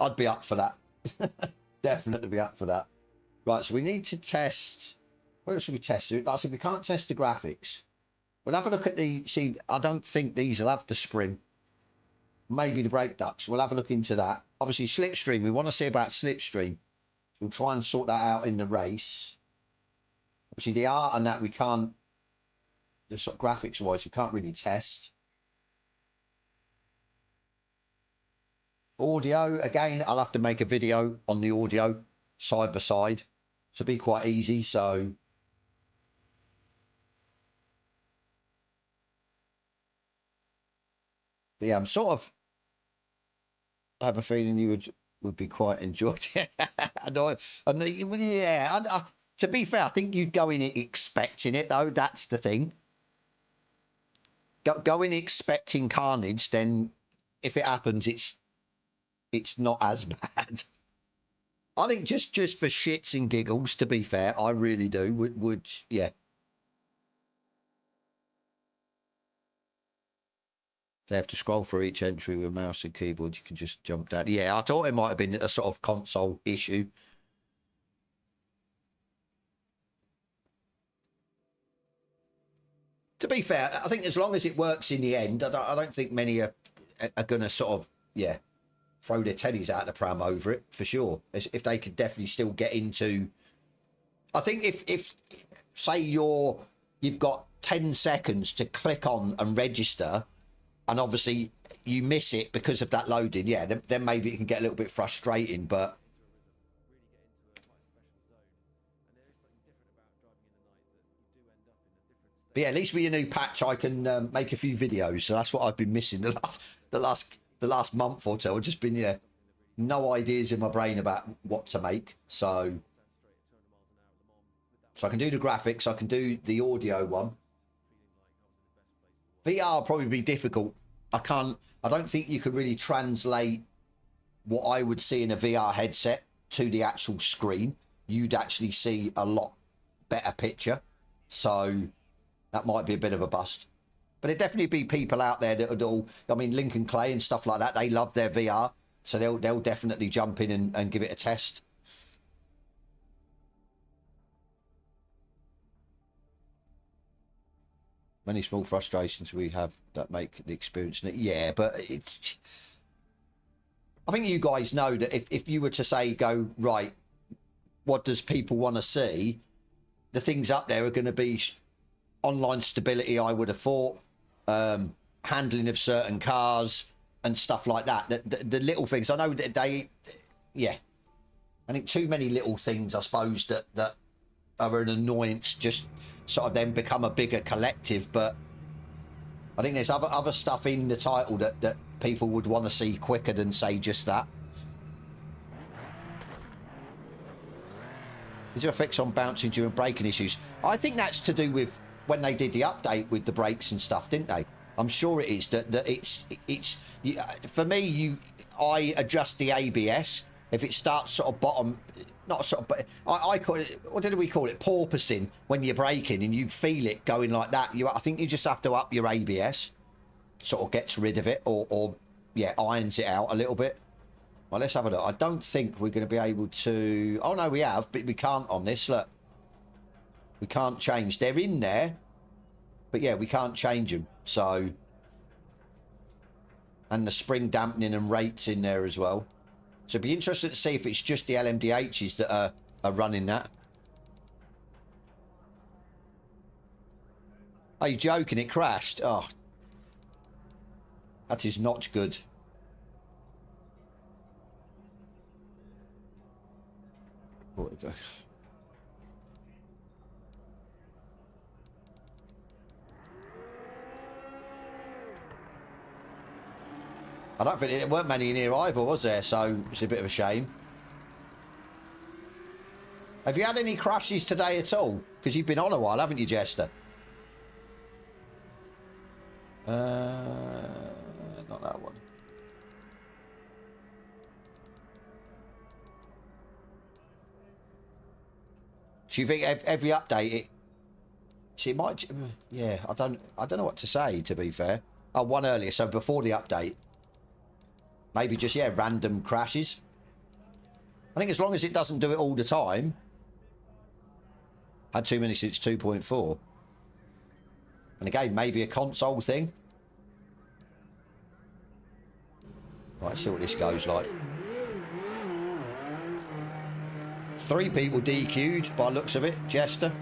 I'd be up for that. Definitely be up for that. Right, so we need to test. Where should we test it? Like I said, we can't test the graphics. We'll have a look at the. See, I don't think these will have the spring. Maybe the brake ducts. We'll have a look into that. Obviously, slipstream. We want to see about slipstream. We'll try and sort that out in the race. Obviously, the art and that we can't. The sort of graphics wise, we can't really test. Audio, again, I'll have to make a video on the audio side by side. So it'll be quite easy. So but yeah, I'm sort of I have a feeling you would be quite enjoyed. To be fair, I think you'd go in it expecting it though. That's the thing. Go in expecting carnage, then if it happens, it's not as bad. I think just for shits and giggles, to be fair, I really do. Would yeah. They have to scroll through each entry with mouse and keyboard. You can just jump down. Yeah, I thought it might have been a sort of console issue. To be fair, I think as long as it works in the end, I don't think many are going to sort of, yeah, throw their teddies out the pram over it, for sure. If they could definitely still get into... I think if say you've got 10 seconds to click on and register, and obviously you miss it because of that loading, yeah, then maybe it can get a little bit frustrating, but... But yeah, at least with your new patch, I can make a few videos. So that's what I've been missing the last month or two. I've just been, yeah, no ideas in my brain about what to make. So I can do the graphics. I can do the audio one. VR will probably be difficult. I don't think you could really translate what I would see in a VR headset to the actual screen. You'd actually see a lot better picture. So... that might be a bit of a bust. But there'd definitely be people out there that would all... I mean, Lincoln Clay and stuff like that, they love their VR. So they'll definitely jump in and give it a test. Many small frustrations we have that make the experience... Yeah, but it's... I think you guys know that if you were to say, go, right, what does people want to see? The things up there are going to be... online stability, I would have thought, handling of certain cars and stuff like that. The little things, I know that yeah, I think too many little things, I suppose, that are an annoyance, just sort of then become a bigger collective. But I think there's other stuff in the title that people would want to see quicker than say just that. Is there a fix on bouncing during braking issues? I think that's to do with when they did the update with the brakes and stuff, didn't they? I'm sure it is that it's for me, I adjust the ABS if it starts sort of bottom, not sort of, but I call it, what did we call it, porpoising, when you're braking and you feel it going like that. I think you just have to up your ABS, sort of gets rid of it, or yeah, irons it out a little bit. Well, let's have a look. I don't think we're going to be able to... Oh no, we have, but we can't on this. Look, we can't change. They're in there, but yeah, we can't change them. So, and the spring dampening and rates in there as well. So it'd be interesting to see if it's just the LMDHs that are running that. Are you joking? It crashed. Oh, that is not good. I don't think there weren't many in here either, was there? So it's a bit of a shame. Have you had any crashes today at all? Because you've been on a while, haven't you, Jester? Not that one. So you think every update See, it might, yeah, I don't know what to say, to be fair. Oh, one earlier, so before the update. Maybe just, yeah, random crashes. I think as long as it doesn't do it all the time. Had too many since 2.4. And again, maybe a console thing. Right, let's see what this goes like. 3 people DQ'd by the looks of it, Jester.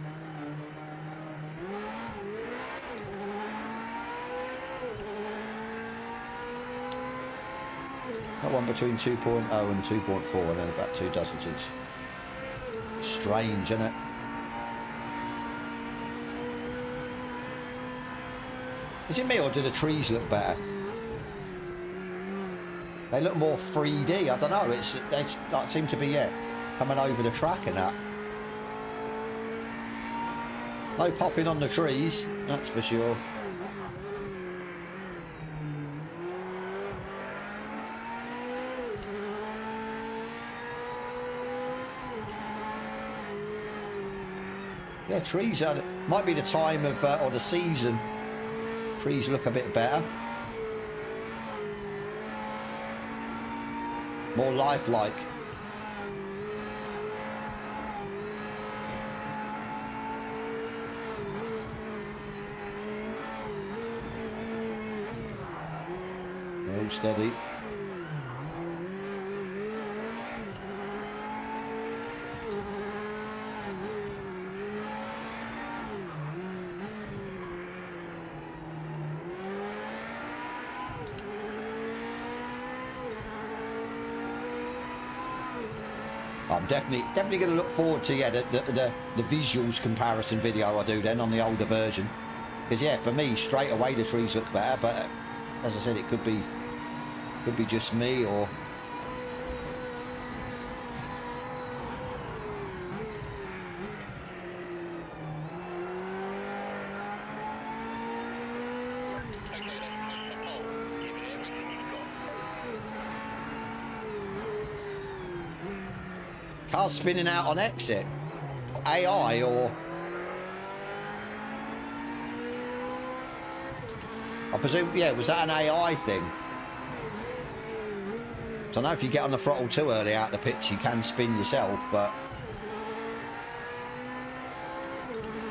That one between 2.0 and 2.4, and then about 2 dozen. It's strange, isn't it? Is it me, or do the trees look better? They look more 3D. I don't know. It's like seem to be, yeah, coming over the track and that. No popping on the trees, that's for sure. Yeah, trees are, might be the time of or the season. Trees look a bit better. More lifelike. All steady. I'm definitely going to look forward to, yeah, the visuals comparison video I do then on the older version, because yeah, for me straight away the trees look better, but as I said, it could be just me, or cars spinning out on exit. AI or... I presume, yeah, was that an AI thing? I don't know if you get on the throttle too early out the pitch, you can spin yourself, but...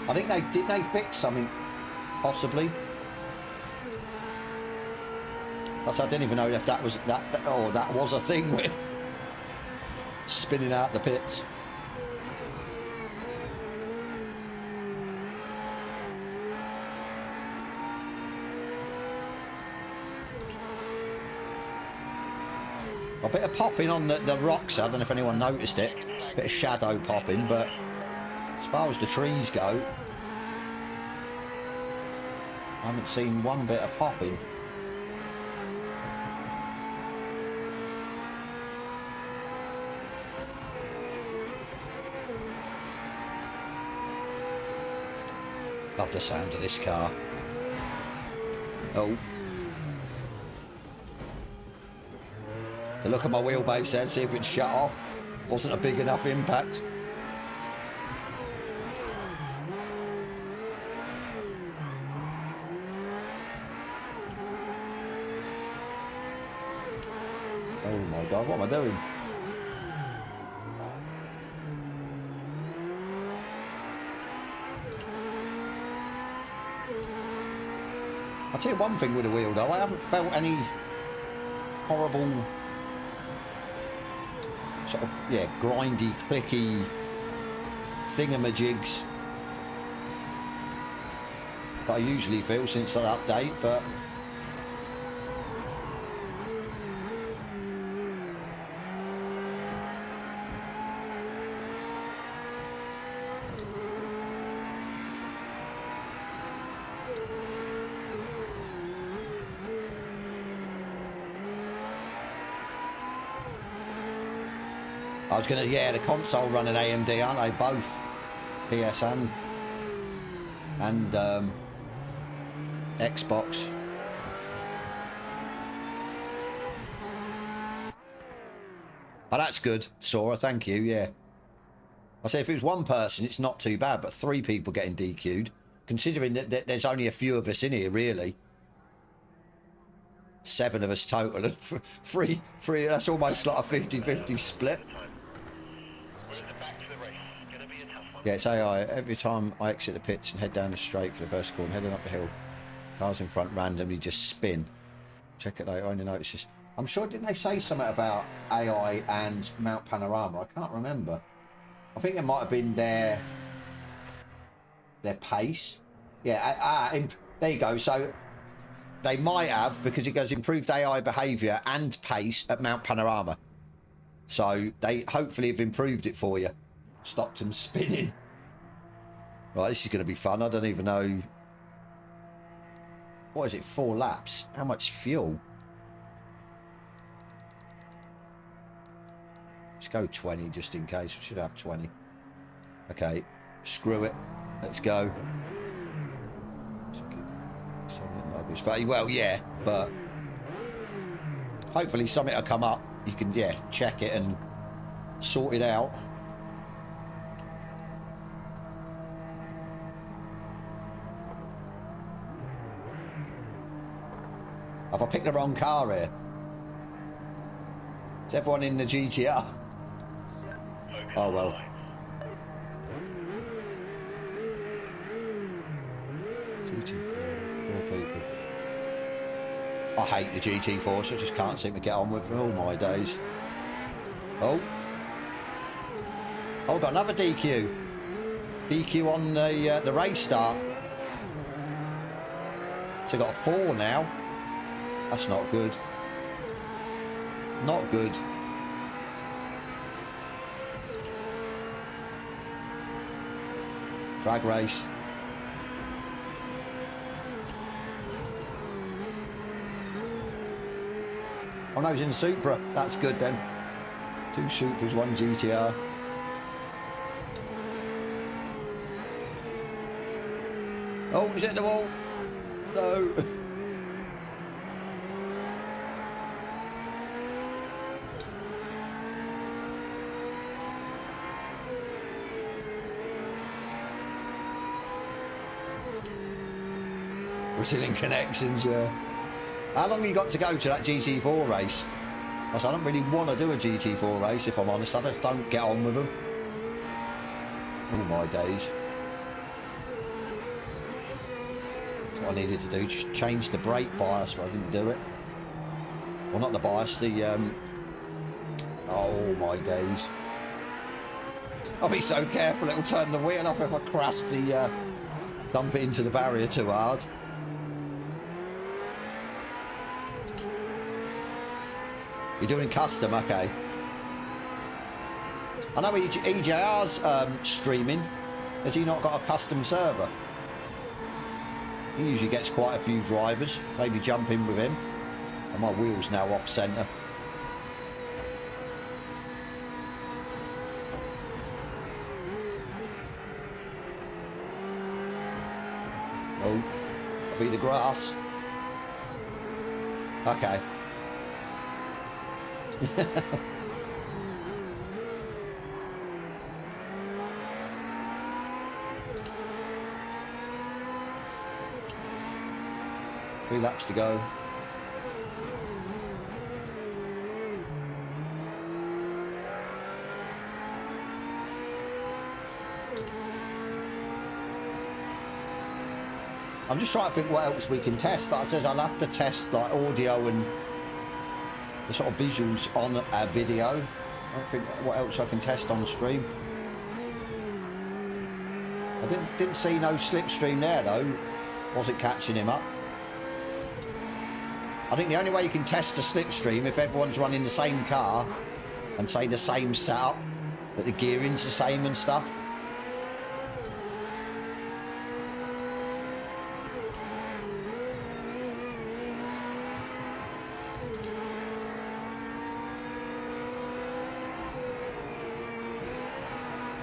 I think did they fix something, possibly? I didn't even know if that was, that was a thing with... spinning out the pits. A bit of popping on the rocks. I don't know if anyone noticed it. A bit of shadow popping, but as far as the trees go, I haven't seen one bit of popping. Love the sound of this car. Oh. To look at my wheelbase there, see if it's shut off. Wasn't a big enough impact. Oh my God, what am I doing? I'll tell you one thing with the wheel though, I haven't felt any horrible sort of, yeah, grindy, clicky thingamajigs that I usually feel since that update, but I was going to, yeah, the console running AMD, aren't they? Both PS and Xbox. Oh, that's good, Sora, thank you, yeah. I say if it was one person, it's not too bad, but 3 people getting DQ'd. considering that there's only a few of us in here, really. 7 of us total, and three, that's almost like a 50-50 split. We're at the back to the race. It's going to be a tough one. Yeah, it's AI. Every time I exit the pits and head down the straight for the first corner, heading up the hill, cars in front randomly just spin. Check it later, I only noticed this. I'm sure, didn't they say something about AI and Mount Panorama? I can't remember. I think it might have been their pace. Yeah, there you go. So they might have, because it goes improved AI behaviour and pace at Mount Panorama. So they hopefully have improved it for you. Stopped them spinning. Right, this is going to be fun. I don't even know. What is it, 4 laps? How much fuel? Let's go 20 just in case. We should have 20. Okay, screw it. Let's go. Well, yeah, but hopefully something will come up. You can, yeah, check it and sort it out. Have I picked the wrong car here? Is everyone in the GTR? Oh well. GT4, 4 people. I hate the GT4, so I just can't seem to get on with it all my days. Oh. Oh, got another DQ. DQ on the race start. So got a 4 now. That's not good. Not good. Drag race. Oh no, he's in the Supra. That's good then. 2 Supras, 1 GTR. Oh, he's hit the wall. No. Brazilian connections, yeah. How long have you got to go to that GT4 race? I don't really want to do a GT4 race, if I'm honest. I just don't get on with them. All my days. That's what I needed to do. Just change the brake bias, but I didn't do it. Well, not the bias, the... Oh, my days. I'll be so careful, it'll turn the wheel off if I crash the... dump it into the barrier too hard. You're doing custom, okay. I know EJR's streaming. Has he not got a custom server? He usually gets quite a few drivers. Maybe jump in with him. And my wheel's now off centre. Oh, I'll be the grass. Okay. 3 laps to go. I'm just trying to think what else we can test. Like I said, I'll have to test like audio and the sort of visuals on a video. I don't think what else I can test on the stream. I didn't see no slipstream there though. Wasn't catching him up. I think the only way you can test the slipstream if everyone's running the same car and say the same setup, that the gearing's the same and stuff.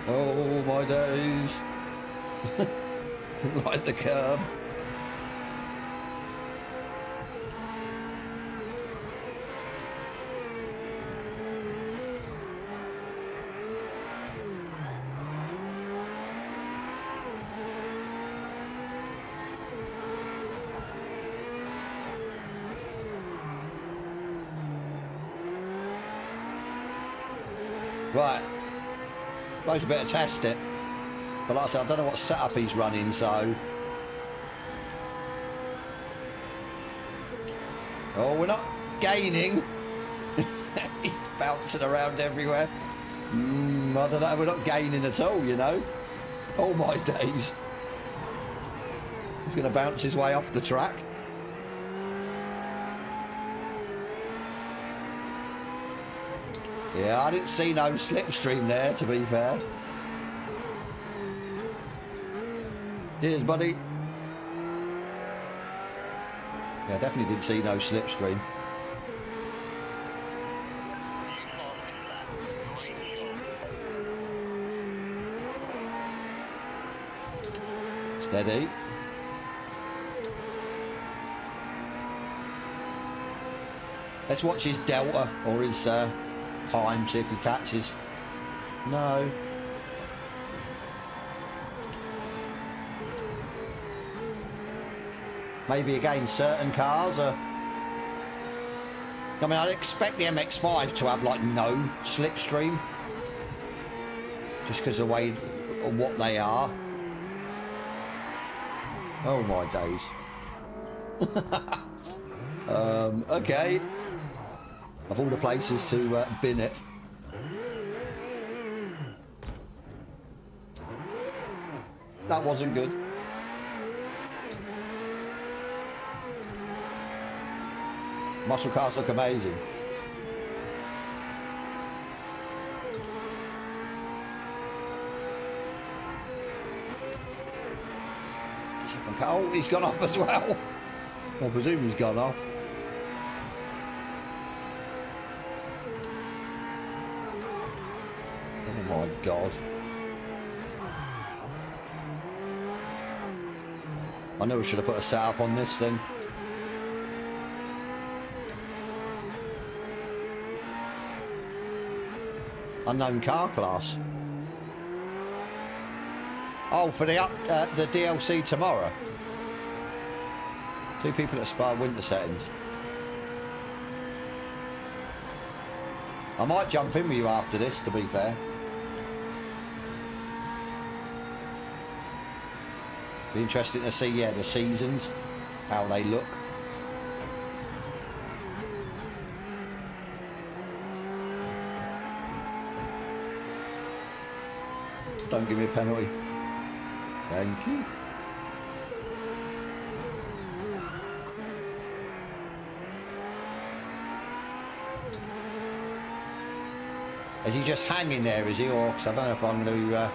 Oh my days. Didn't like the curb. Right. Suppose we better test it. But like I said, I don't know what setup he's running, so... Oh, we're not gaining. He's bouncing around everywhere. I don't know, we're not gaining at all, you know. Oh my days. He's going to bounce his way off the track. Yeah, I didn't see no slipstream there, to be fair. Cheers, buddy. Yeah, I definitely didn't see no slipstream. Steady. Let's watch his delta or his time, see if he catches. No. Maybe against certain cars. I mean, I'd expect the MX-5 to have like no slipstream, just because of the way of what they are. Oh my days. Okay. Of all the places to bin it. That wasn't good. Muscle cars look amazing. Oh, he's gone off as well. I presume he's gone off. Oh my God. I know we should have put a setup on this thing. Unknown car class. Oh, for the DLC tomorrow. 2 people that aspire winter settings. I might jump in with you after this, to be fair. Be interesting to see, yeah, the seasons, how they look. Don't give me a penalty. Thank you. Is he just hanging there, is he? Or, because I don't know if I'm going to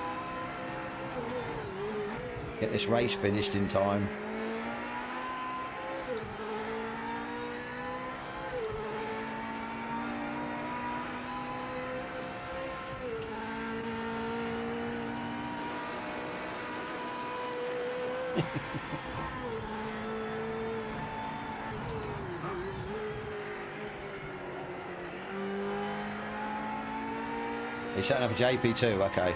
get this race finished in time. He's setting up a JP2, okay.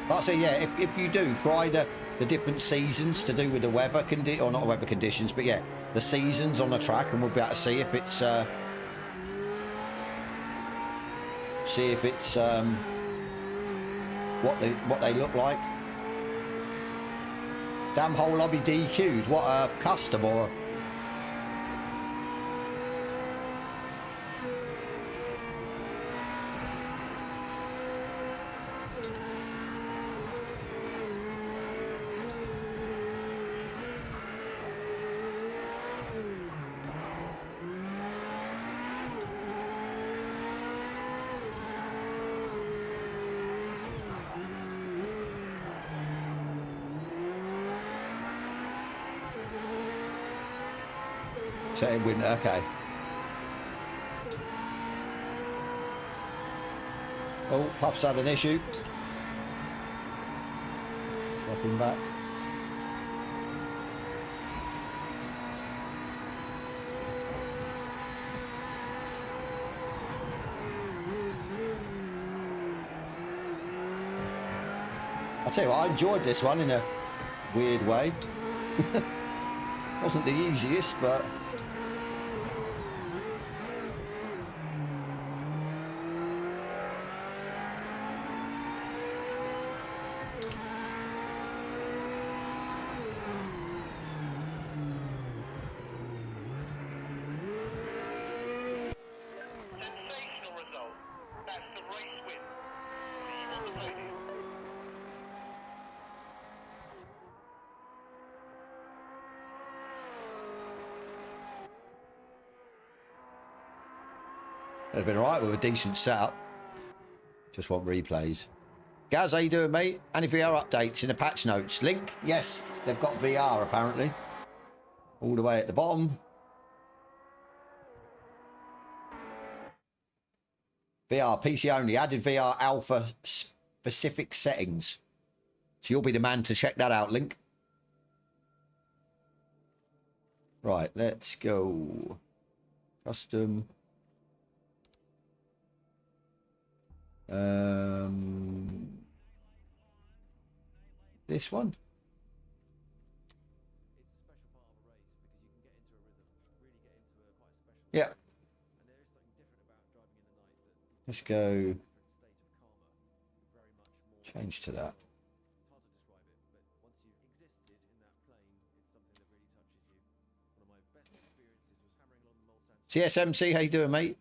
But I say, yeah, if you do, try the different seasons to do with the weather or not weather conditions, but yeah, the seasons on the track, and we'll be able to see if it's what they look like. Damn whole lobby DQ'd. What a customer. Set in winter, okay. Oh, Puff's had an issue. Dropping back. I'll tell you what, I enjoyed this one in a weird way. Wasn't the easiest, but... They've been alright with a decent setup. Just want replays. Gaz, how you doing, mate? Any VR updates in the patch notes? Link? Yes, they've got VR apparently. All the way at the bottom. VR, PC only. Added VR alpha specific settings. So you'll be the man to check that out, Link. Right, let's go. Custom. This one. Yeah. Let's go. Change to that. CSMC, how you doing, mate?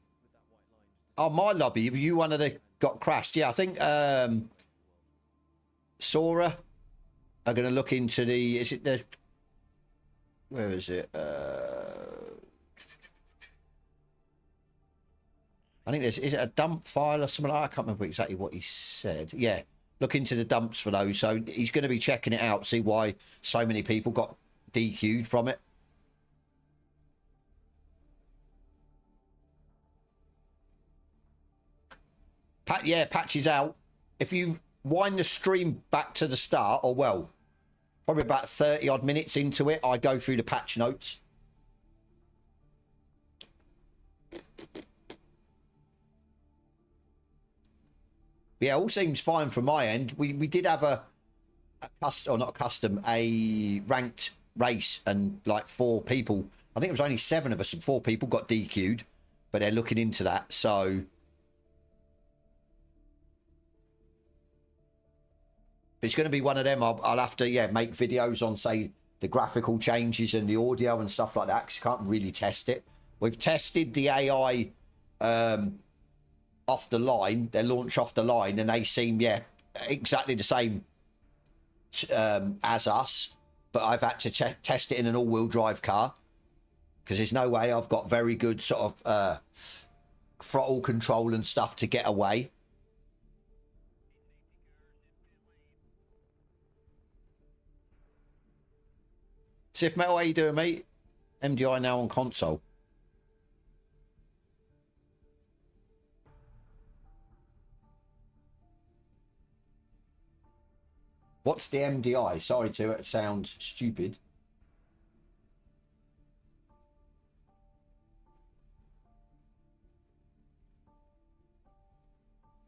Oh, my lobby. You one of the got crashed? Yeah, I think Sora are going to look into the. Is it the? Where is it? I think there's. Is it a dump file or something? I can't remember exactly what he said. Yeah, look into the dumps for those. So he's going to be checking it out, see why so many people got DQ'd from it. Yeah, patch is out. If you wind the stream back to the start, or well, probably about 30 odd minutes into it, I go through the patch notes. Yeah, all seems fine from my end. We did have a custom, or not a custom, a ranked race, and like 4 people, I think it was only 7 of us, and 4 people got DQ'd, but they're looking into that, so. It's going to be one of them. I'll have to, yeah, make videos on, say, the graphical changes and the audio and stuff like that, because you can't really test it. We've tested the AI off the line, their launch off the line, and they seem, yeah, exactly the same as us. But I've had to test it in an all-wheel drive car, because there's no way I've got very good sort of throttle control and stuff to get away. Sif Metal, how you doing, mate? MDI now on console. What's the MDI? Sorry to sound stupid.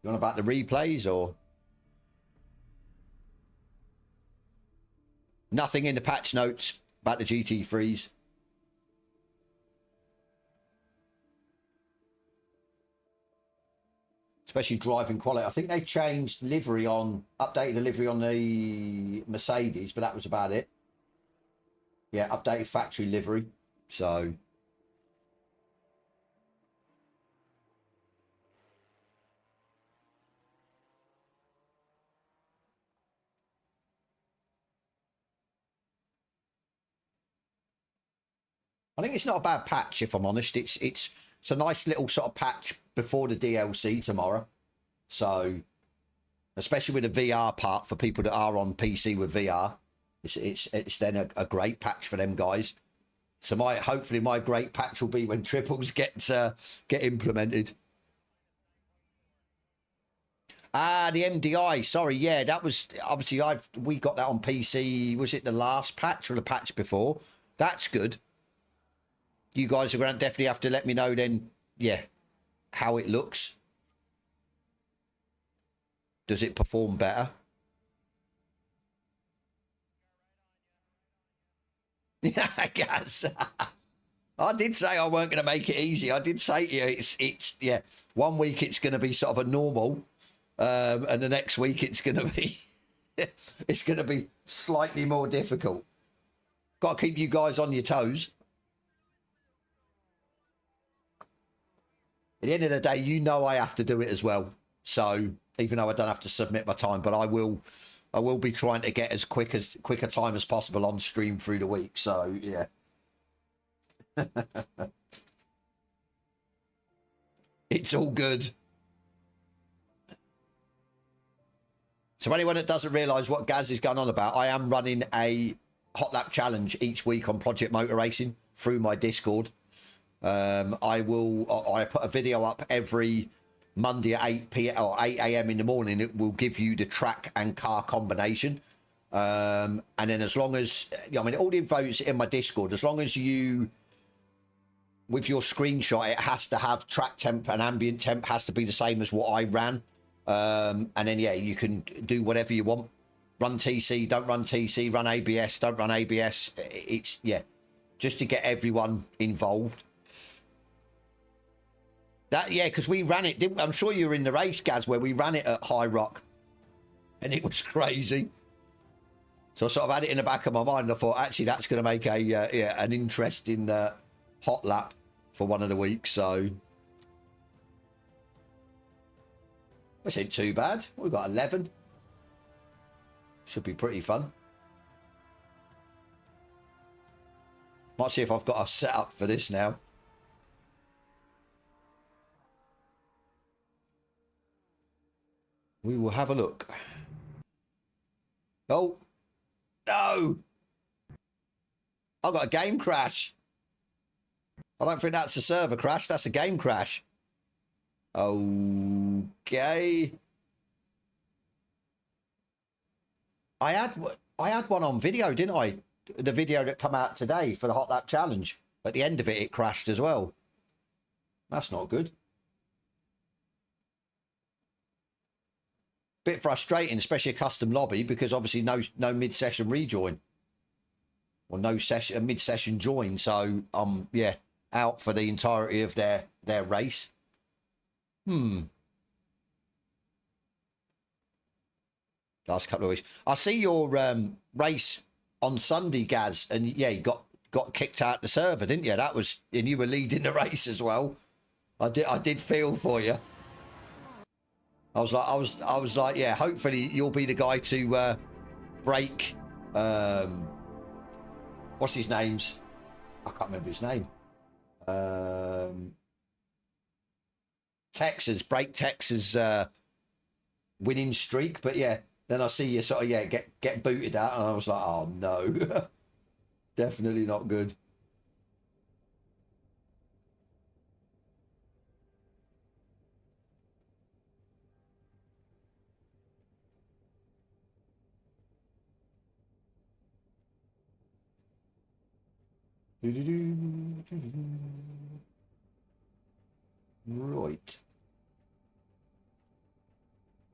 You want about the replays or? Nothing in the patch notes about the GT3s. Especially driving quality. I think they changed livery on, updated the livery on the Mercedes, but that was about it. Yeah, updated factory livery. So. I think it's not a bad patch, if I'm honest. It's a nice little sort of patch before the DLC tomorrow. So, especially with the VR part for people that are on PC with VR, it's then a great patch for them guys. So hopefully my great patch will be when triples get implemented. Ah, the MDI. Sorry, yeah, that was obviously we got that on PC. Was it the last patch or the patch before? That's good. You guys are going to definitely have to let me know then, yeah, how it looks. Does it perform better? Yeah, I guess. I did say I weren't going to make it easy. I did say to you, it's yeah, 1 week it's going to be sort of a normal, and the next week it's going to be, it's going to be slightly more difficult. Got to keep you guys on your toes. At the end of the day, you know I have to do it as well. So even though I don't have to submit my time, but I will be trying to get as quick a time as possible on stream through the week. So yeah. It's all good. So anyone that doesn't realise what Gaz is going on about, I am running a hot lap challenge each week on Project Motor Racing through my Discord. I put a video up every Monday at 8 p.m. or 8 a.m. in the morning. It will give you the track and car combination. And then as long as, I mean, all the info is in my Discord. As long as you, with your screenshot, it has to have track temp and ambient temp has to be the same as what I ran. And then, yeah, you can do whatever you want. Run TC, don't run TC, run ABS, don't run ABS. It's, yeah, just to get everyone involved. That, yeah, because we ran it, didn't we? I'm sure you were in the race, Gaz, where we ran it at High Rock. And it was crazy. So I sort of had it in the back of my mind. And I thought, actually, that's going to make a yeah, an interesting hot lap for one of the weeks. So this ain't too bad. We've got 11. Should be pretty fun. Might see if I've got a setup for this now. We will have a look. Oh, no. I've got a game crash. I don't think that's a server crash. That's a game crash. Okay. I had one on video, didn't I? The video that come out today for the Hot Lap Challenge. At the end of it, it crashed as well. That's not good. Bit frustrating, especially a custom lobby, because obviously no mid-session rejoin. Or no session, mid-session join. So, yeah, out for the entirety of their race. Last couple of weeks. I see your race on Sunday, Gaz, and yeah, you got kicked out the server, didn't you? That was, and you were leading the race as well. I did feel for you. I was like, yeah, hopefully you'll be the guy to break. What's his name's? I can't remember his name. Break Texas winning streak, but yeah. Then I see you sort of, yeah, get booted out, and I was like, oh, no. Definitely not good. Right.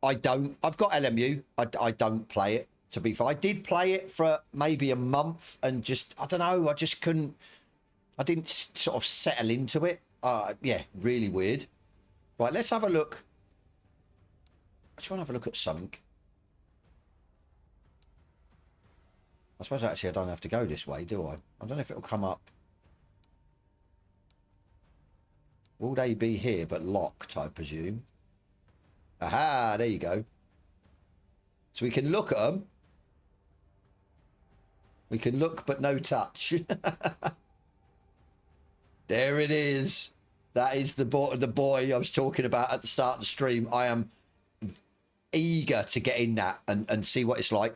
I've got LMU. I don't play it, to be fair. I did play it for maybe a month and just, I don't know, I didn't sort of settle into it. Yeah, really weird. Right, let's have a look. I just want to have a look at something. I suppose actually I don't have to go this way, do I? I don't know if it'll come up. Will they be here but locked, I presume? Aha, there you go. So we can look at them. We can look but no touch. There it is. That is the boy I was talking about at the start of the stream. I am eager to get in that and see what it's like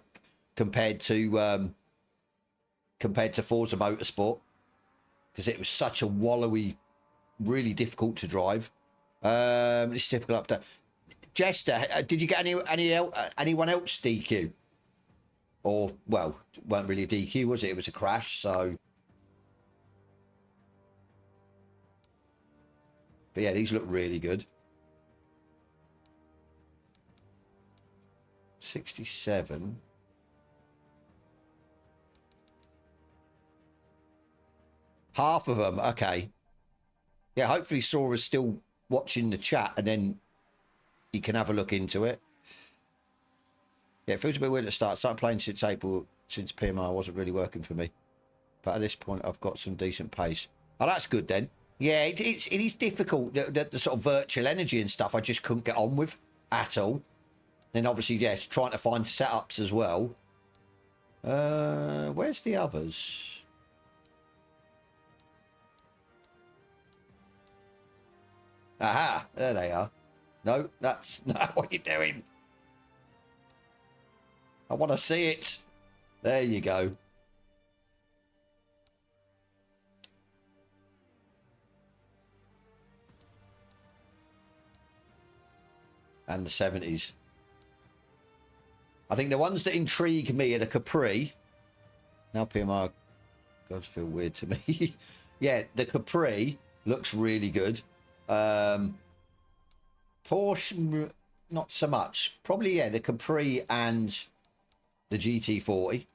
compared to Forza Motorsport, because it was such a wallowy, really difficult to drive. It's typical update. Jester, did you get anyone else DQ? Or, well, it weren't really a DQ, was it? It was a crash, so. But yeah, these look really good. 67. Half of them, okay. Yeah, hopefully Sora's still watching the chat, and then you can have a look into it. Yeah, it feels a bit weird at the start. Started playing since April, since PMR wasn't really working for me. But at this point, I've got some decent pace. Oh, that's good then. Yeah, it is difficult. The sort of virtual energy and stuff I just couldn't get on with at all. Then obviously, yes, trying to find setups as well. Where's the others? Aha, there they are. No, that's not what you're doing. I want to see it. There you go. And the 70s. I think the ones that intrigue me are the Capri. Now PMR does feel weird to me. Yeah, the Capri looks really good. Porsche, not so much. Probably, yeah, the Capri and the GT40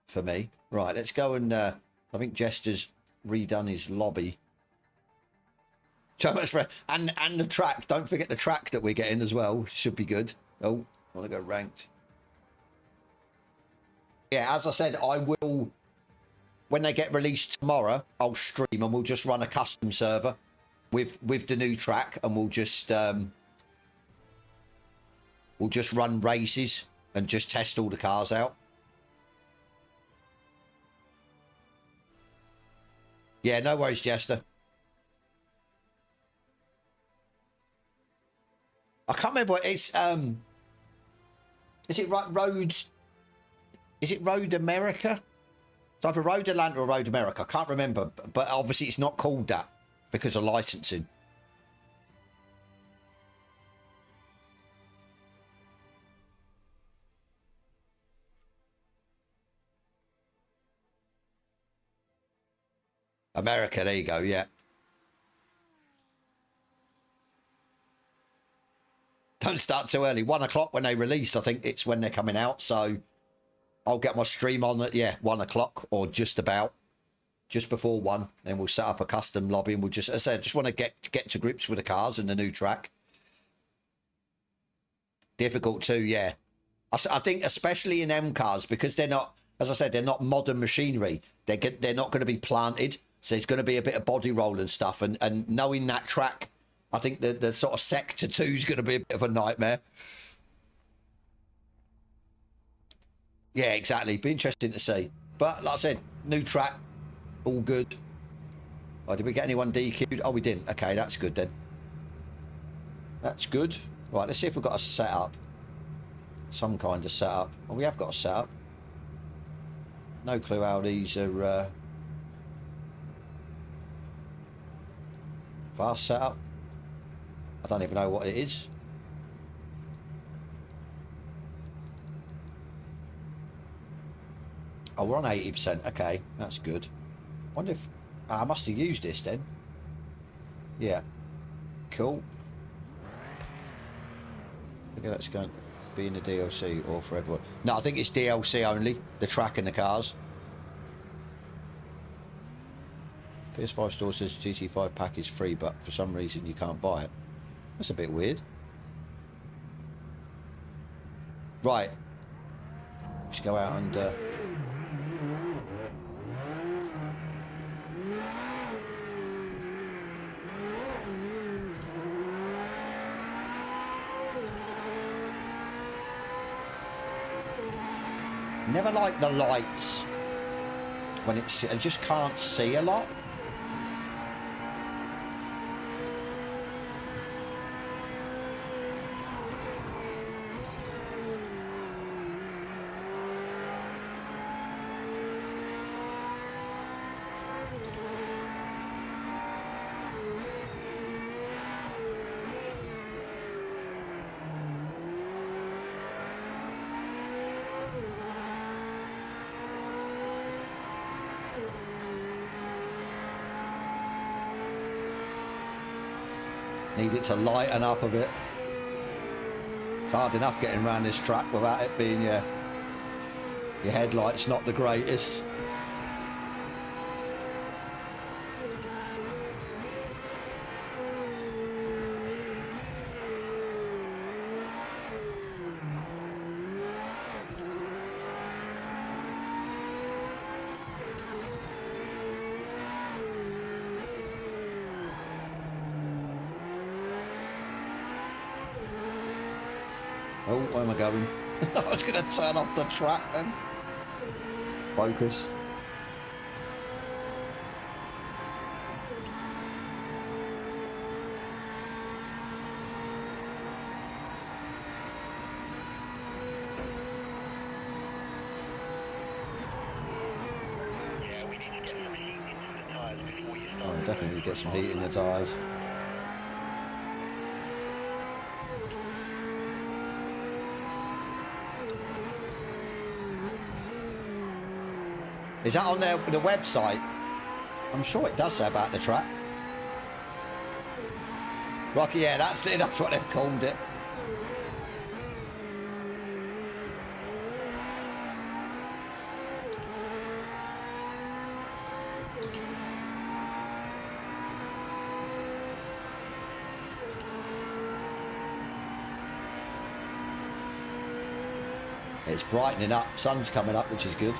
for me. Right, let's go and I think Jester's redone his lobby. So much for and the track. Don't forget the track that we're getting as well. Should be good. Oh, I want to go ranked. Yeah, as I said, I will, when they get released tomorrow, I'll stream and we'll just run a custom server with the new track, and we'll just run races and just test all the cars out. Yeah, no worries, Jester. I can't remember what it's is it Road? Is it Road America? It's either Road Atlanta or Road America. I can't remember, but obviously it's not called that because of licensing. America, there you go, yeah. Don't start too early. 1 o'clock when they release, I think it's when they're coming out, so I'll get my stream on at, yeah, 1 o'clock or just about, just before 1. Then we'll set up a custom lobby and we'll just, as I said, just want to get to grips with the cars and the new track. Difficult too, yeah. I think especially in M cars, because they're not, as I said, they're not modern machinery. They're not going to be planted, so there's going to be a bit of body roll and stuff. And knowing that track, I think the sort of Sector 2 is going to be a bit of a nightmare. Yeah, exactly. Be interesting to see. But like I said, new track, all good. Oh, did we get anyone DQ'd? Oh, we didn't. Okay, that's good then. That's good. Right, let's see if we've got a setup. Some kind of setup. Well, we have got a setup. No clue how these are fast setup. I don't even know what it is. Oh, we're on 80%. Okay, that's good. Wonder if I must have used this then. Yeah, cool. Okay, that's going to be in the DLC or for everyone. No, I think it's DLC only. The track and the cars. PS5 store says GT5 pack is free, but for some reason you can't buy it. That's a bit weird. Right. Let's go out and never like the lights when it's, I just can't see a lot. Need it to lighten up a bit. It's hard enough getting around this track without it being your headlights not the greatest. Oh, where am I going? I was going to turn off the track then. Focus. definitely get some heat in the tyres. Is that on the website? I'm sure it does say about the track. Rocky, yeah, that's it. That's what they've called it. It's brightening up. Sun's coming up, which is good.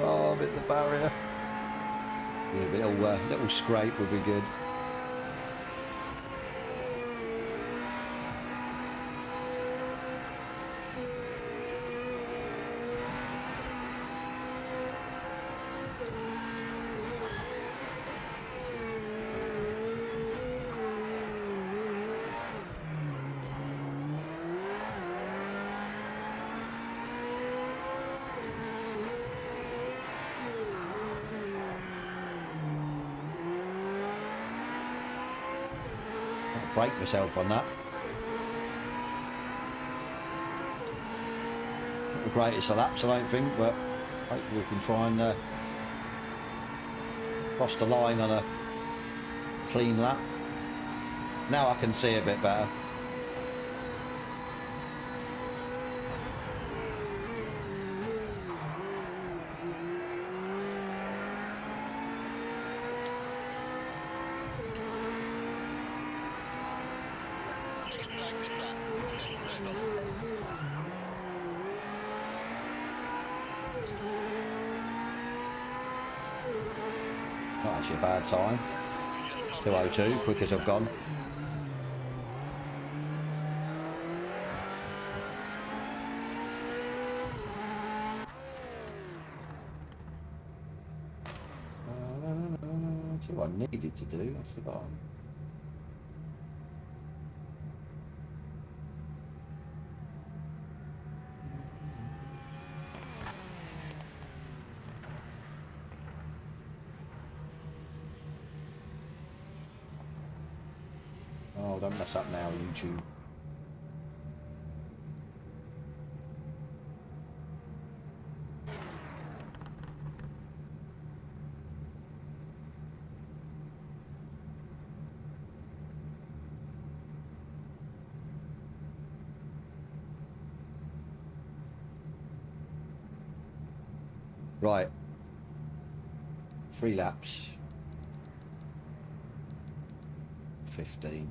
Oh, hit the barrier. Yeah, a little scrape would be good. Break myself on that. Not the greatest of laps, I don't think, but hopefully we can try and cross the line on a clean lap. Now I can see a bit better. Not actually a bad time. 2:02, quick as I've gone. That's what I needed to do, I forgot. Oh, don't mess up now, YouTube. Right. 3 laps. 15.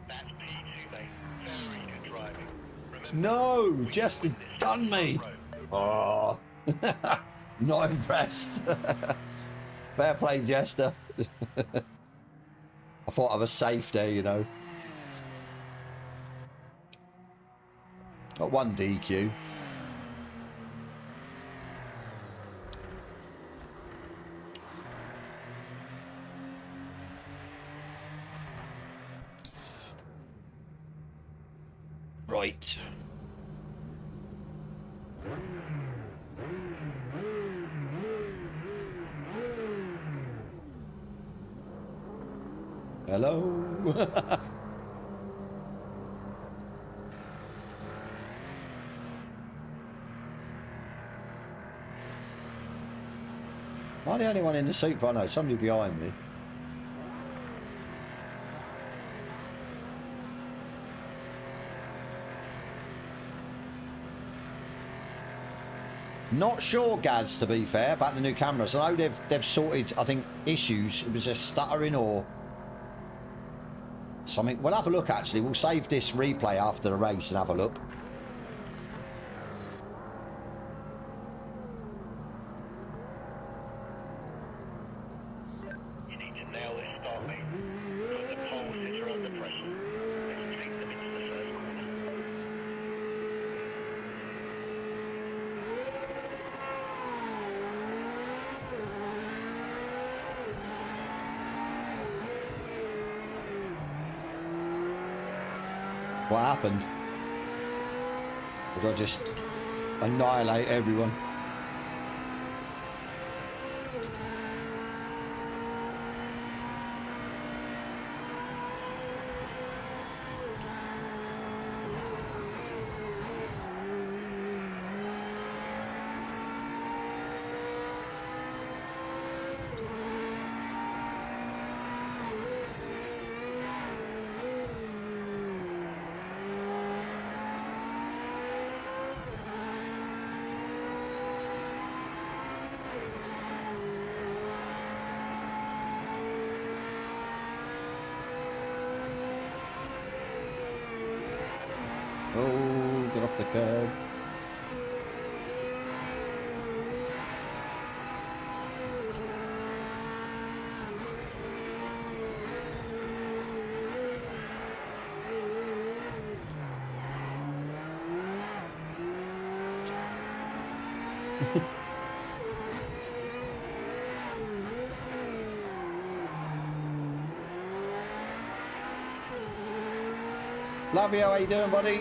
That's P2, mate. Very good driving. Remember, No, Jester done me. Oh, not impressed. Fair play, Jester. I thought I was safe there, you know. Got 1 DQ. Right. Hello. Am I the only one in the Super? I know somebody behind me. Not sure, Gads, to be fair, about the new cameras. I know they've sorted, I think, issues. It was just stuttering or something. We'll have a look, actually. We'll save this replay after the race and have a look. you need to nail this start, mate. Because the pole sitter under pressure. What happened? Did I just annihilate everyone? Oh, get off the curb. Love you, how you doing, buddy?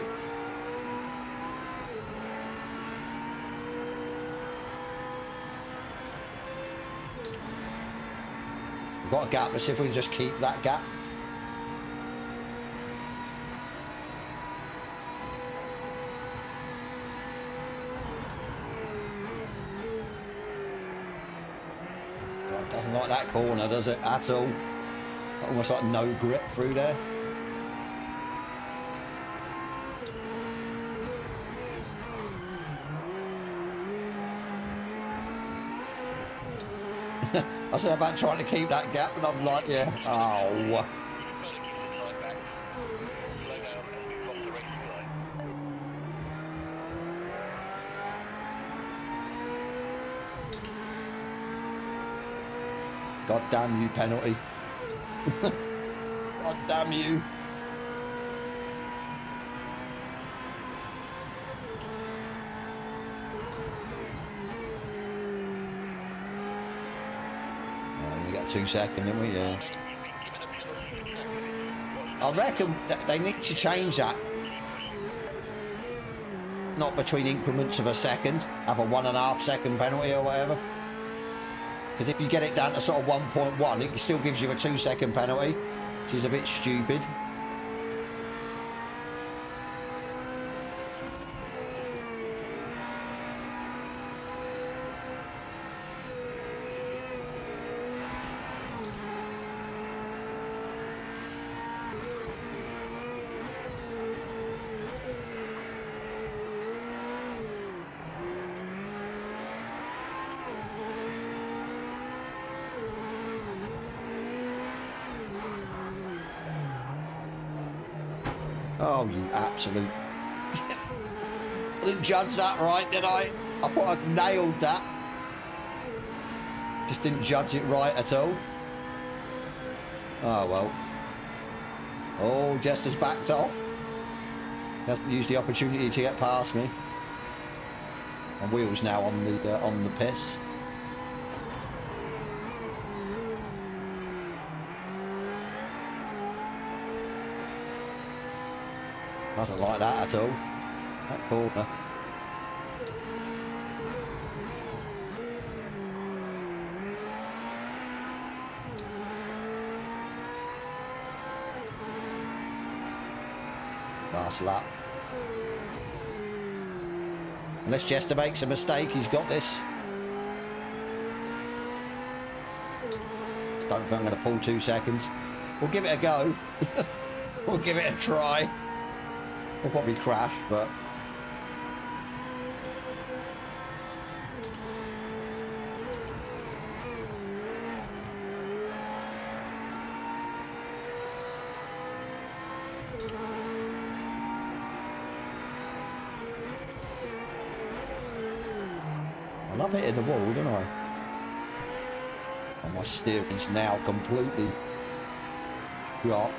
We've got a gap, let's see if we can just keep that gap. God, doesn't like that corner, does it, at all? Almost like no grip through there. I said about trying to keep that gap, and I'm like, yeah, oh. God damn you, penalty. God damn you. We got 2 seconds, didn't we? Yeah. I reckon they need to change that. Not between increments of a second, have a 1.5 second penalty or whatever. Because if you get it down to sort of 1.1, it still gives you a 2 second penalty, which is a bit stupid. Oh, you absolute... I didn't judge that right, did I? I thought I'd nailed that. Just didn't judge it right at all. Oh, well. Oh, just as backed off. Hasn't used the opportunity to get past me. My wheel's now on the piss. Doesn't like that at all. That corner. Last lap. Unless Jester makes a mistake, he's got this. Just don't think I'm going to pull 2 seconds. We'll give it a go. We'll give it a try. We'll probably crash, but... I love hitting the wall, don't I? And my steering's now completely shot.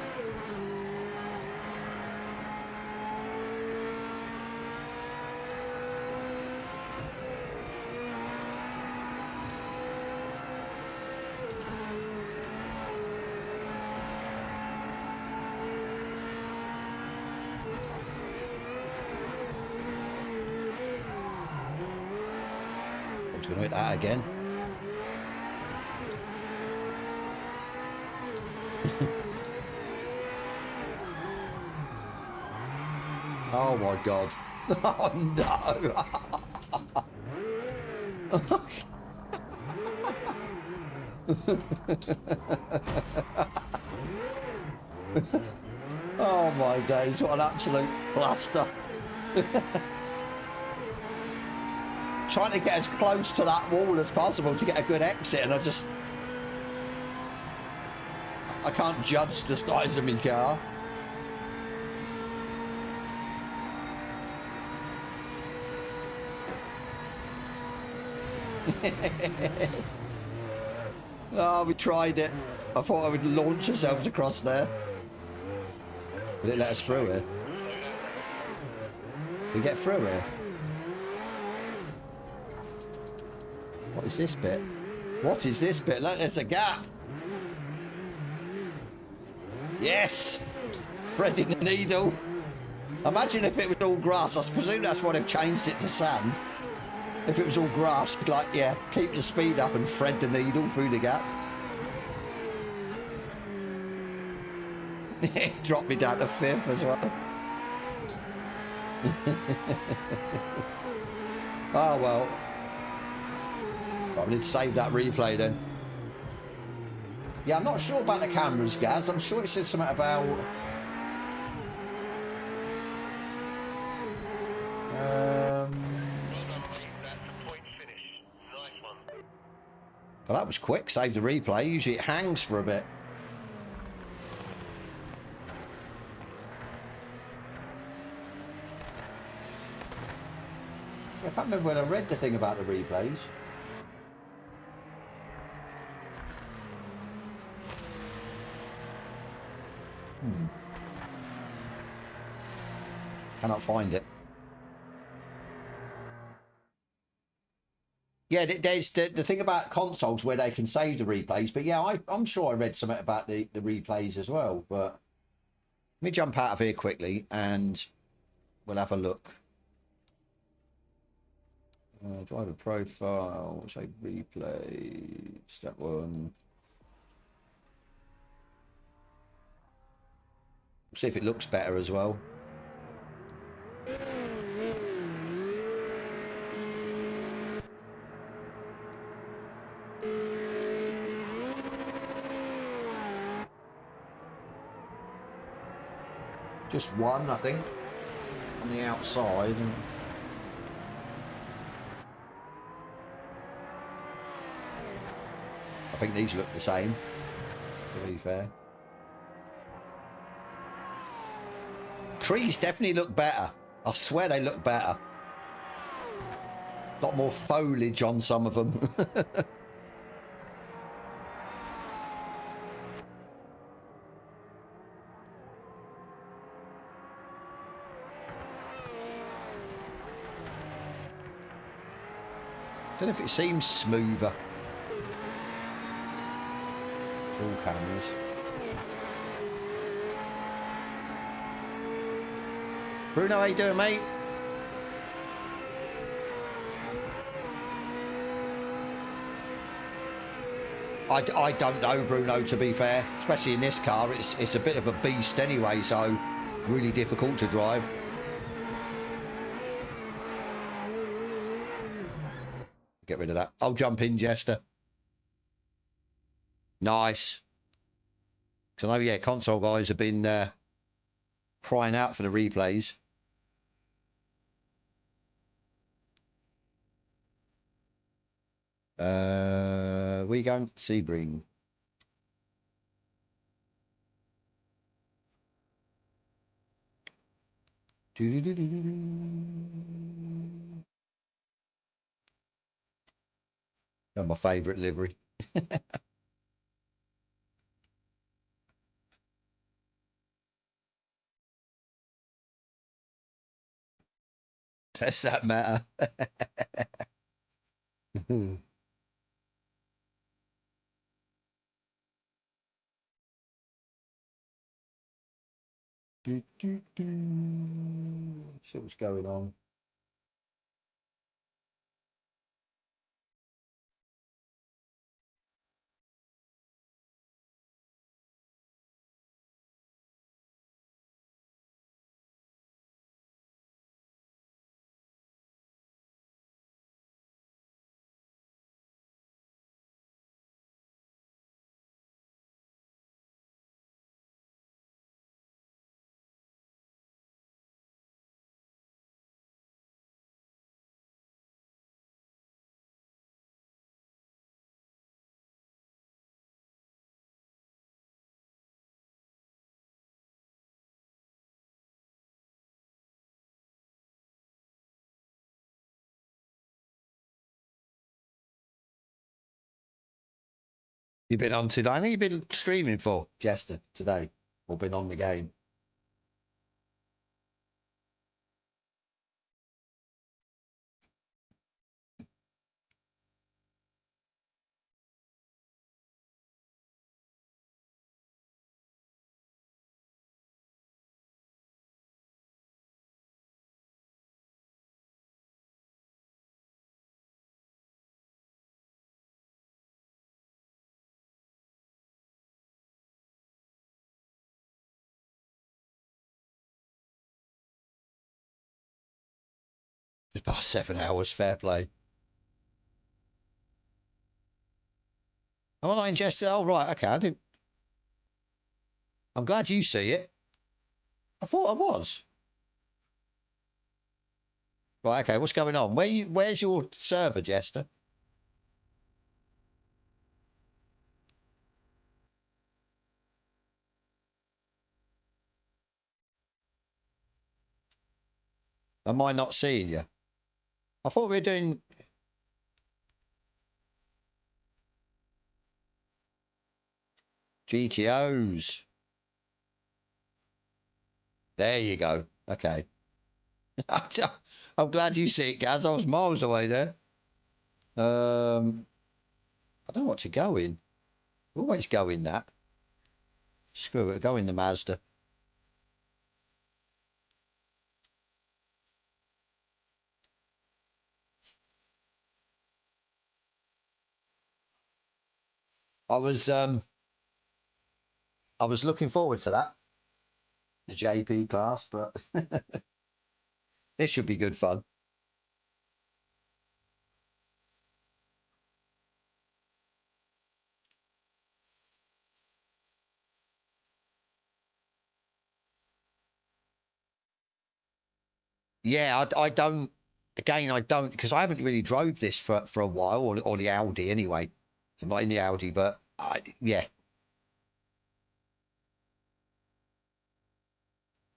Just gonna hit that again. Oh my god. Oh no. Oh my days, what an absolute cluster. Trying to get as close to that wall as possible to get a good exit, and I can't judge the size of my car. Oh, we tried it. I thought I would launch ourselves across there. Will it let us through here? We get through here? What is this bit? What is this bit? Look, there's a gap. Yes! Threading the needle. Imagine if it was all grass. I presume that's why they've changed it to sand. If it was all grass, like, yeah, keep the speed up and thread the needle through the gap. It dropped me down to 5th as well. Oh, well. I need to save that replay then. Yeah, I'm not sure about the cameras, Gaz. I'm sure it said something about... Well, that was quick. Save the replay. Usually it hangs for a bit. I can't remember when I read the thing about the replays. Cannot find it. Yeah, there's the thing about consoles where they can save the replays. But yeah, I'm sure I read something about the replays as well. But let me jump out of here quickly and we'll have a look. Driver profile, say replay, step 1. See if it looks better as well. Just one, I think, on the outside. I think these look the same, to be fair. Trees definitely look better. I swear they look better. A lot more foliage on some of them. Don't know if it seems smoother. It's all cameras. Bruno, how you doing, mate? I don't know, Bruno, to be fair. Especially in this car, it's a bit of a beast anyway, so really difficult to drive. Get rid of that. I'll jump in, Jester. Nice. Because I know, yeah, console guys have been crying out for the replays. We going Sebring. That's my favourite livery. Does that matter? See what's going on. You've been on today. I think you've been streaming for Jester today, or been on the game. It's about 7 hours. Fair play. Am I not Jester? Oh right, okay. I didn't. I'm glad you see it. I thought I was. Right, okay. What's going on? Where's your server, Jester? Am I not seeing you? I thought we were doing. GTOs. There you go. Okay. I'm glad you see it, Gaz. I was miles away there. I don't know what to go in. Always go in that. Screw it. Go in the Mazda. I was looking forward to that. The JP class, but this should be good fun. Yeah, I don't. Again, I don't because I haven't really drove this for a while, or the Audi anyway. So I'm not in the Audi, but yeah,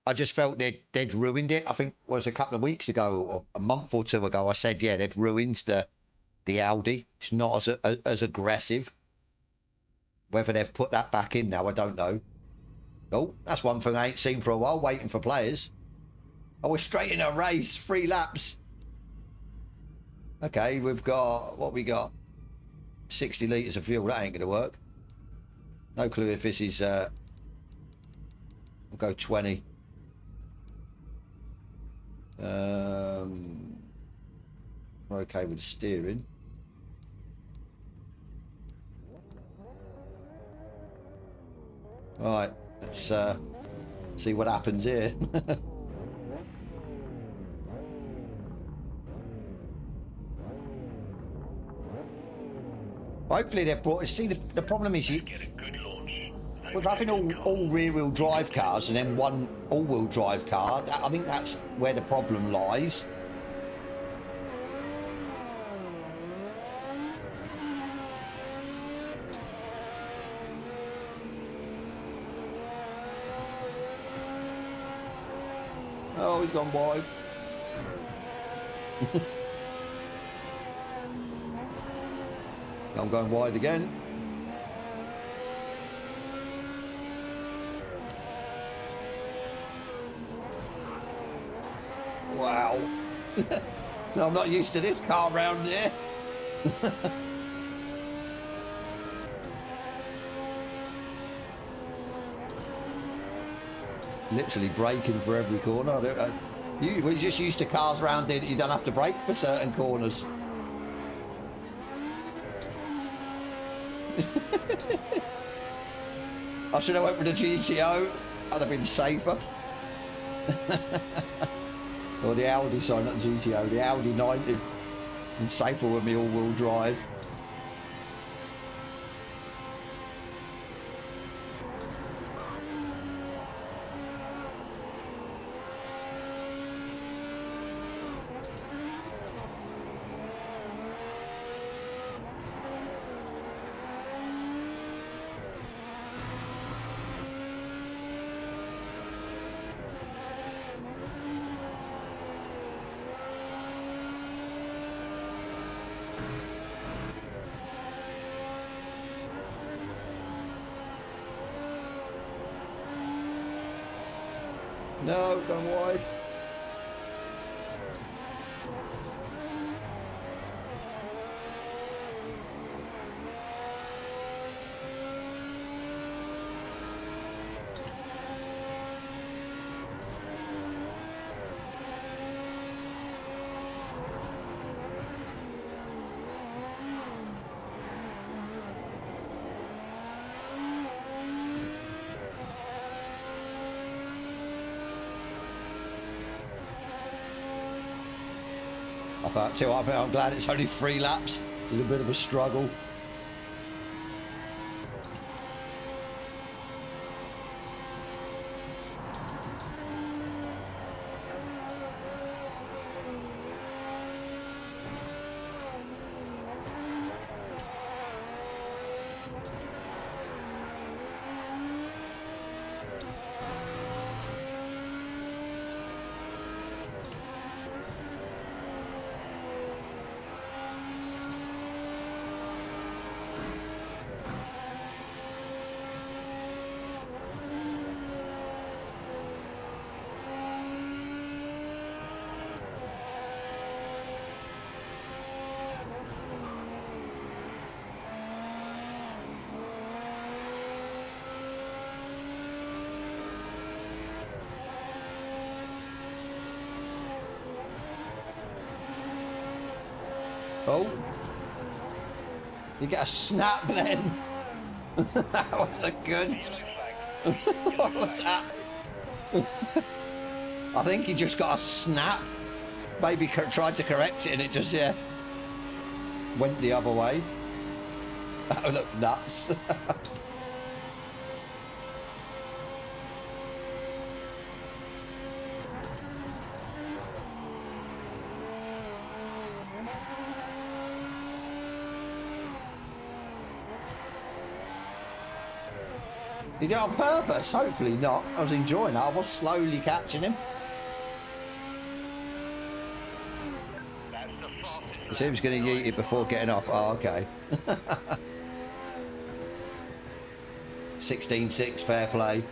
I just felt they'd ruined it. I think it was a couple of weeks ago or a month or two ago. I said, yeah, they've ruined the Audi. It's not as aggressive. Whether they've put that back in now, I don't know. Oh, that's one thing I ain't seen for a while. Waiting for players. Oh, we're straight in a race. 3 laps. Okay, we've got what we got. 60 litres of fuel. That ain't going to work. No clue if this is. We'll go 20. We're okay with the steering. Right, let's see what happens here. Hopefully they've brought. See, the problem is with having all rear-wheel drive cars and then one all-wheel drive car. I think that's where the problem lies. Oh, he's gone wide. I'm going wide again. Wow. No, I'm not used to this car round here. Literally braking for every corner. I don't know. We're just used to cars round here that you don't have to brake for certain corners. I should have went with the GTO. I'd have been safer. Or the Audi, sorry, not GTO. The Audi 90. Been safer with me all-wheel drive. No, gone wide. I thought, too, I'm glad it's only 3 laps. It's a bit of a struggle. Oh, you get a snap then. That was a good. What was that? I think he just got a snap. Maybe tried to correct it and it just, yeah, went the other way. That would look nuts. He did it on purpose? Hopefully not. I was enjoying that. I was slowly catching him. He said he was going to yeet it before getting off. Oh, okay. 16-6, fair play.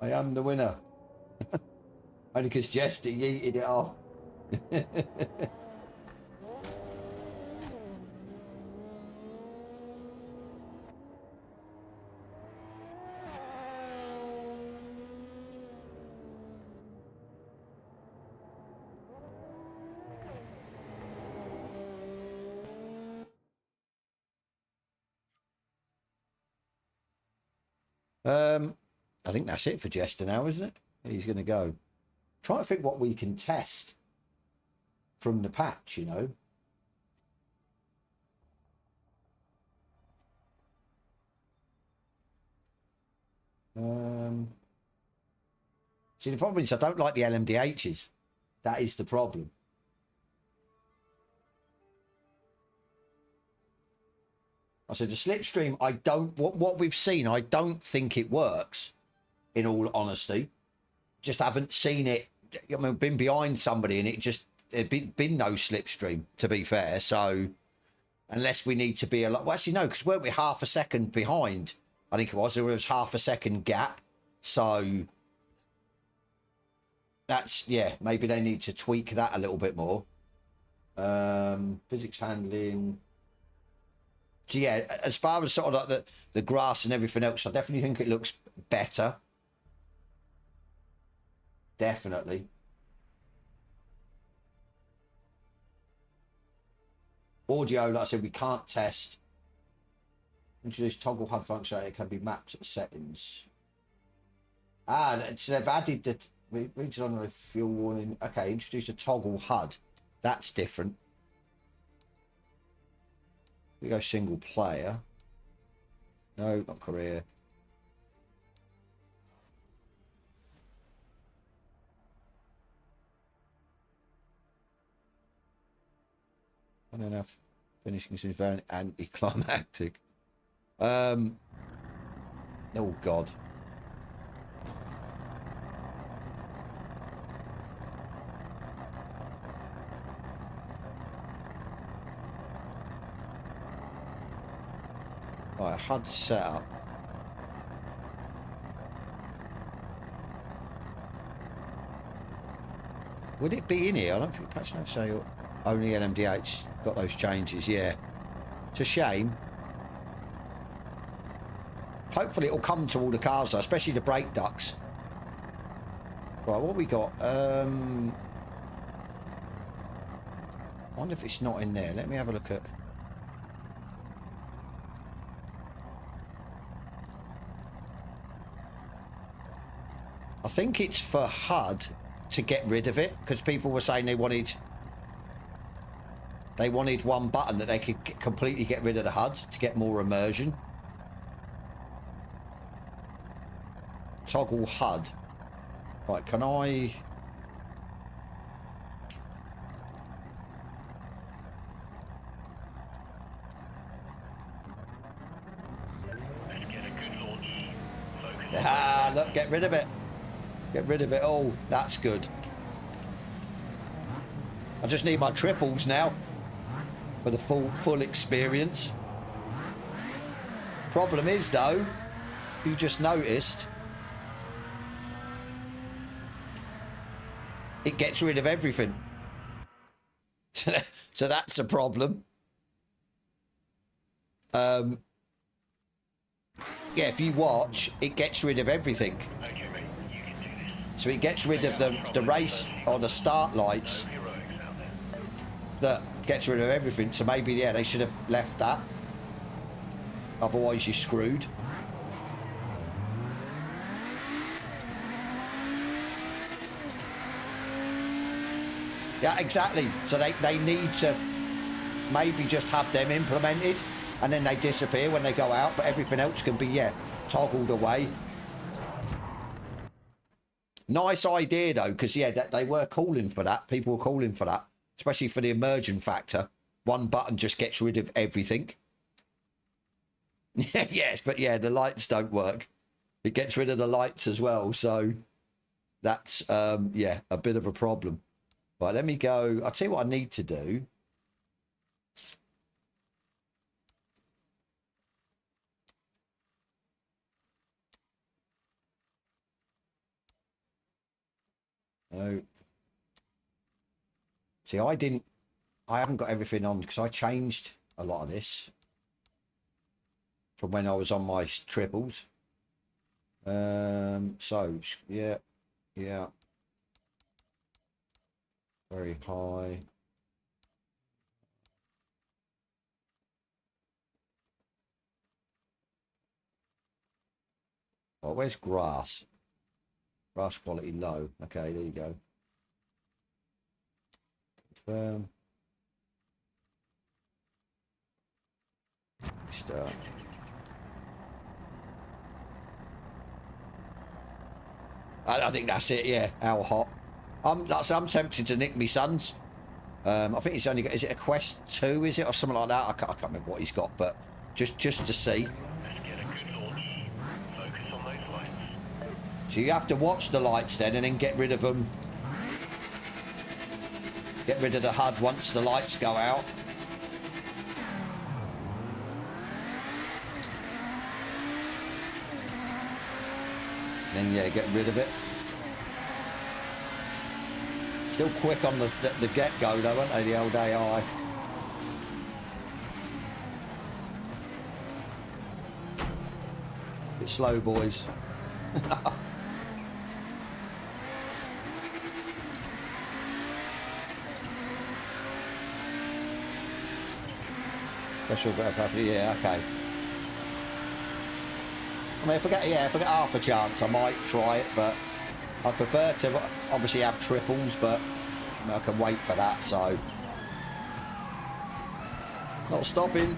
I am the winner. Only because Jester yeeted it off. I think that's it for Jester now, isn't it? He's going to go. Try to think what we can test from the patch, you know. See, the problem is I don't like the LMDHs. That is the problem. I said the slipstream, I don't, what we've seen, I don't think it works, in all honesty. Just haven't seen it. I mean, been behind somebody and it'd been no slipstream, to be fair. So unless we need to be a lot, well, actually no, because weren't we half a second behind? I think it was, there was half a second gap. So that's, yeah, maybe they need to tweak that a little bit more. Physics handling. So yeah, as far as sort of like the grass and everything else, I definitely think it looks better. Definitely. Audio, like I said, we can't test. Introduce toggle HUD functionality. It can be mapped settings. Ah, so they've added the region on the fuel warning. Okay, introduce a toggle HUD. That's different. We go single player. No, not career. I don't know. Finishing is very anticlimactic. Oh God. Right, HUD setup. Would it be in here? I don't think patch notes say only NMDH got those changes. Yeah, it's a shame. Hopefully it'll come to all the cars though, especially the brake ducts. Right, what we got? I wonder if it's not in there. Let me have a look at. I think it's for HUD to get rid of it, because people were saying they wanted one button that they could completely get rid of the HUD to get more immersion. Toggle HUD. Right, can I... Let's get a good launch. Focus on Ah, look, get rid of it. Get rid of it all. That's good. I just need my triples now for the full experience. Problem is, though, you just noticed, it gets rid of everything. So that's a problem. Yeah, if you watch, it gets rid of everything. Okay, mate, you can do this. So it gets rid of the race or the start lights. Heroics out there. That gets rid of everything. So maybe, yeah, they should have left that. Otherwise, you're screwed. Yeah, exactly. So they need to maybe just have them implemented, and then they disappear when they go out, but everything else can be, yeah, toggled away. Nice idea, though, because, yeah, they were calling for that. People were calling for that, especially for the immersion factor. One button just gets rid of everything. Yes, but, yeah, the lights don't work. It gets rid of the lights as well, so that's, yeah, a bit of a problem. Right, let me go. I'll tell you what I need to do. Oh. See, I haven't got everything on because I changed a lot of this from when I was on my triples. So, yeah. Very high. Oh, where's grass? Grass quality low. Okay, there you go. Confirm. Start. I think that's it. Yeah, how hot? I'm tempted to nick me son's. I think he's only got, is it a Quest 2, is it, or something like that? I can't remember what he's got, but just to see. Let's get a good launch. Focus on those lights. So you have to watch the lights then, and then get rid of them. Get rid of the HUD once the lights go out. Then, yeah, get rid of it. Still quick on the get-go, though, aren't they, the old AI? Bit slow, boys. Special bit of happy, yeah, okay. I mean, if I get half a chance, I might try it, but I prefer to obviously have triples, but I can wait for that, so. Not stopping.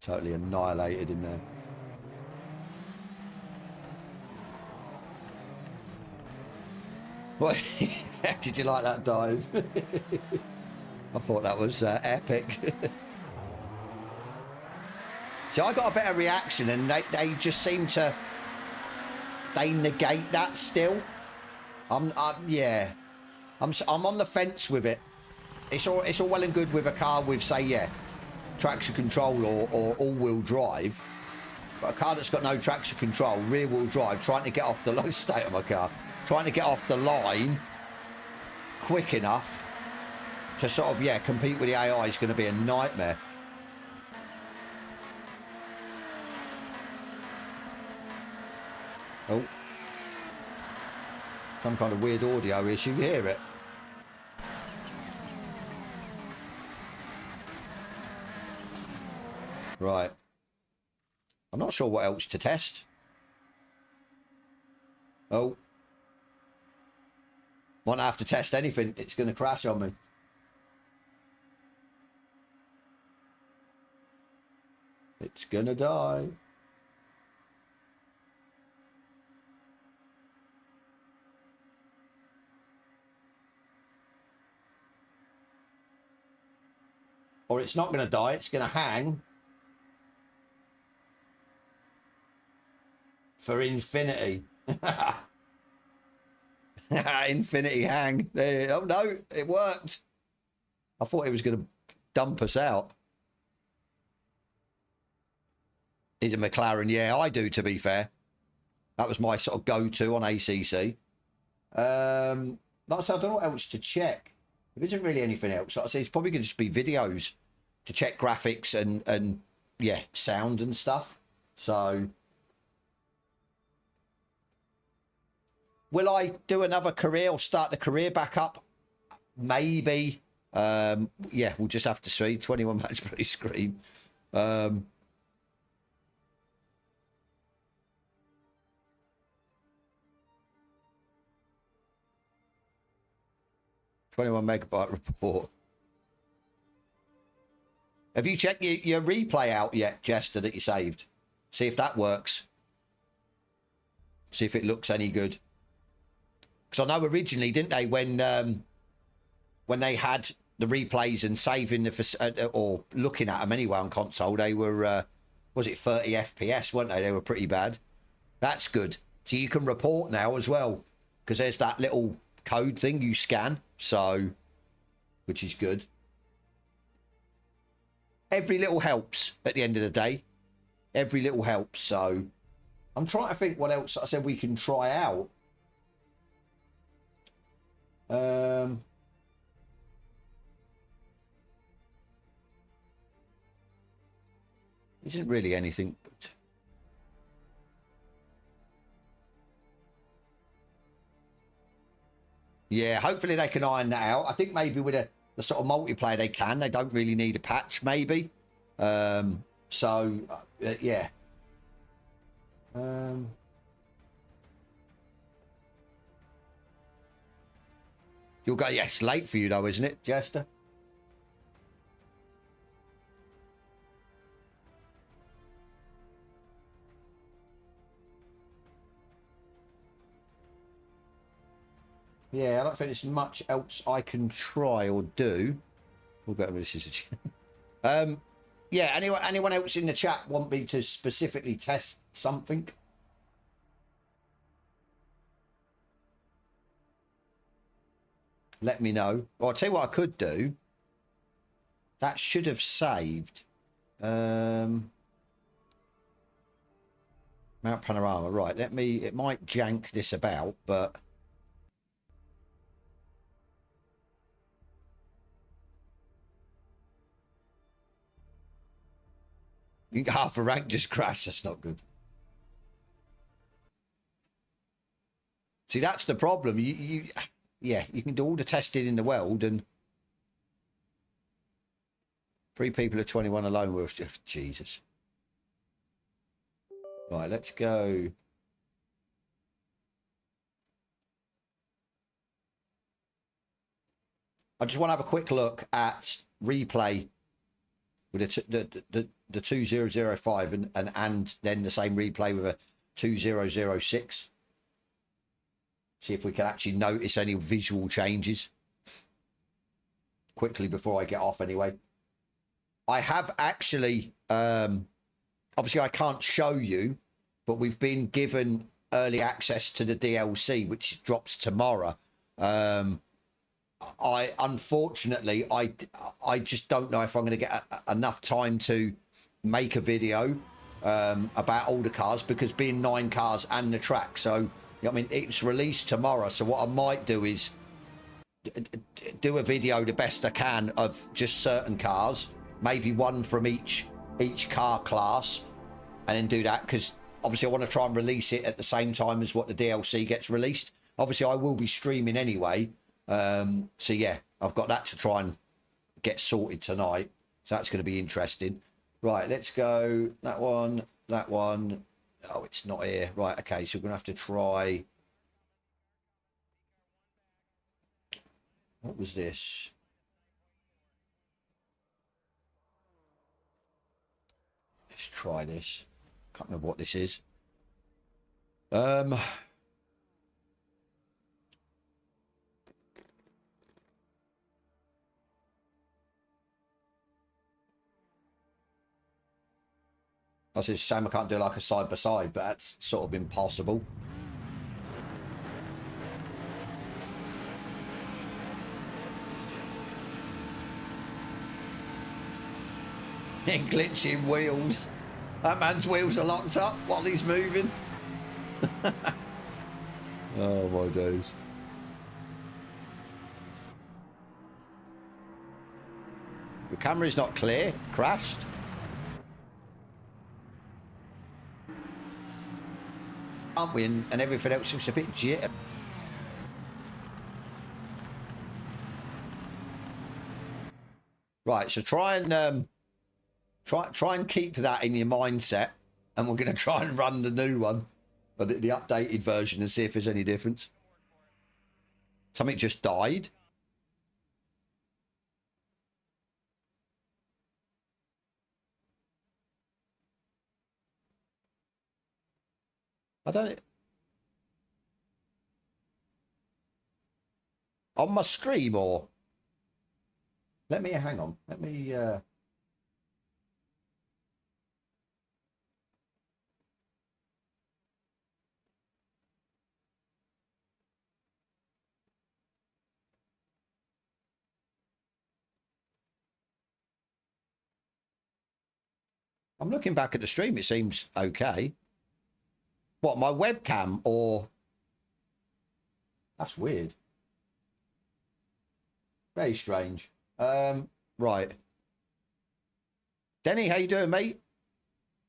Totally annihilated him there. What? Did you like that dive? I thought that was epic. So I got a better reaction, and they just seem to negate that still. Yeah, I'm on the fence with it. It's all well and good with a car with, say, yeah, traction control or all-wheel drive, but a car that's got no traction control, rear-wheel drive, trying to get off the low state of my car, trying to get off the line quick enough to sort of, yeah, compete with the AI is going to be a nightmare. Oh, some kind of weird audio issue. You hear it? Right. I'm not sure what else to test. Oh. Won't have to test anything. It's going to crash on me. It's going to die. Or it's not going to die. It's going to hang. For infinity. Infinity hang. Oh no, it worked. I thought it was going to dump us out. Is a McLaren? Yeah, I do, to be fair. That was my sort of go-to on ACC. Like I said, I don't know what else to check. There isn't really anything else. Like I say, it's probably going to just be videos to check graphics and yeah, sound and stuff. So will I do another career or start the career back up? Maybe. Yeah, we'll just have to see. 21 match play screen. 21 megabyte report. Have you checked your replay out yet, Jester, that you saved? See if that works. See if it looks any good. Because I know originally, didn't they, when they had the replays and saving the or looking at them anyway on console, they were was it 30 FPS, weren't they? They were pretty bad. That's good. So you can report now as well, because there's that little code thing you scan. So, which is good. Every little helps at the end of the day. Every little helps. So I'm trying to think what else I said we can try out. Isn't really anything but yeah, hopefully they can iron that out. I think maybe with the sort of multiplayer they can. They don't really need a patch, maybe. So, yeah. You'll go, yes, late for you though, isn't it, Jester? Yeah, I don't think there's much else I can try or do. We'll go over this. Yeah, anyone else in the chat want me to specifically test something? Let me know. Well, I'll tell you what I could do. That should have saved. Mount Panorama. Right, it might jank this about, but you think half a rank just crashed. That's not good. See, that's the problem. Yeah, you can do all the testing in the world, and 3 people at 21 alone were just Jesus. Right, let's go. I just want to have a quick look at replay with the 2005 and then the same replay with a 2006. See if we can actually notice any visual changes quickly before I get off anyway. I have actually, obviously I can't show you, but we've been given early access to the DLC, which drops tomorrow. Unfortunately, I just don't know if I'm going to get enough time to make a video about all the cars, because being 9 cars and the track. So, I mean, it's released tomorrow. So what I might do is do a video the best I can of just certain cars, maybe one from each car class, and then do that, because obviously I want to try and release it at the same time as what the DLC gets released. Obviously I will be streaming anyway, so yeah, I've got that to try and get sorted tonight, so that's going to be interesting. Right, let's go that one. Oh, it's not here. Right, okay, so we're gonna have to try, what was this? Let's try this. Can't remember what this is. I said, shame I can't do like a side by side, but that's sort of impossible. Glitching wheels. That man's wheels are locked up while he's moving. Oh my days. The camera is not clear. Crashed. Aren't we? And everything else is a bit jitter. Right, so try and keep that in your mindset, and we're going to try and run the new one, but the updated version, and see if there's any difference. Something just died. I don't... On my stream, or... Let me... Hang on. Let me... I'm looking back at the stream. It seems okay. What, my webcam, or... That's weird. Very strange. Right. Denny, how you doing, mate?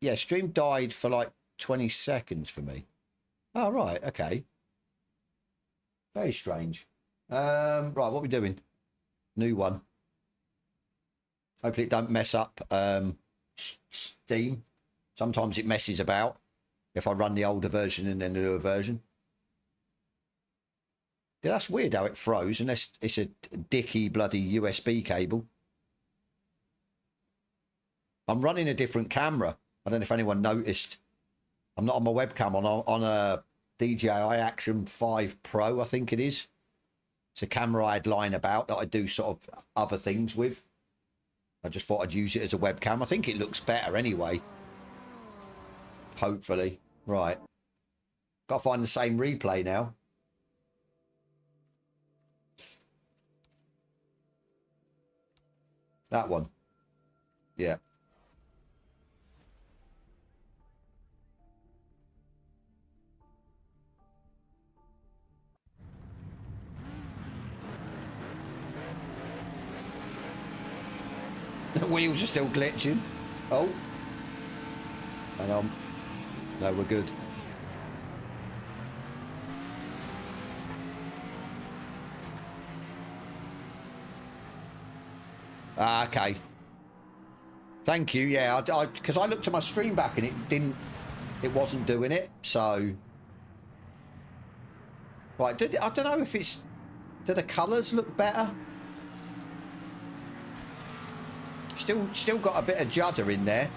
Yeah, stream died for like 20 seconds for me. Oh, right. Okay. Very strange. Right, what are we doing? New one. Hopefully it don't mess up Steam. Sometimes it messes about if I run the older version and then the newer version. Yeah, that's weird how it froze, unless it's a dicky bloody USB cable. I'm running a different camera. I don't know if anyone noticed. I'm not on my webcam, on a DJI Action 5 Pro, I think it is. It's a camera I had lying about that I do sort of other things with. I just thought I'd use it as a webcam. I think it looks better anyway. Hopefully. Right. Got to find the same replay now. That one. Yeah. The wheels are still glitching. Oh. Hang on. No, we're good. Ah, okay. Thank you. Yeah, because I looked at my stream back and it wasn't doing it. So, right. I don't know if it's, do the colours look better? Still got a bit of judder in there.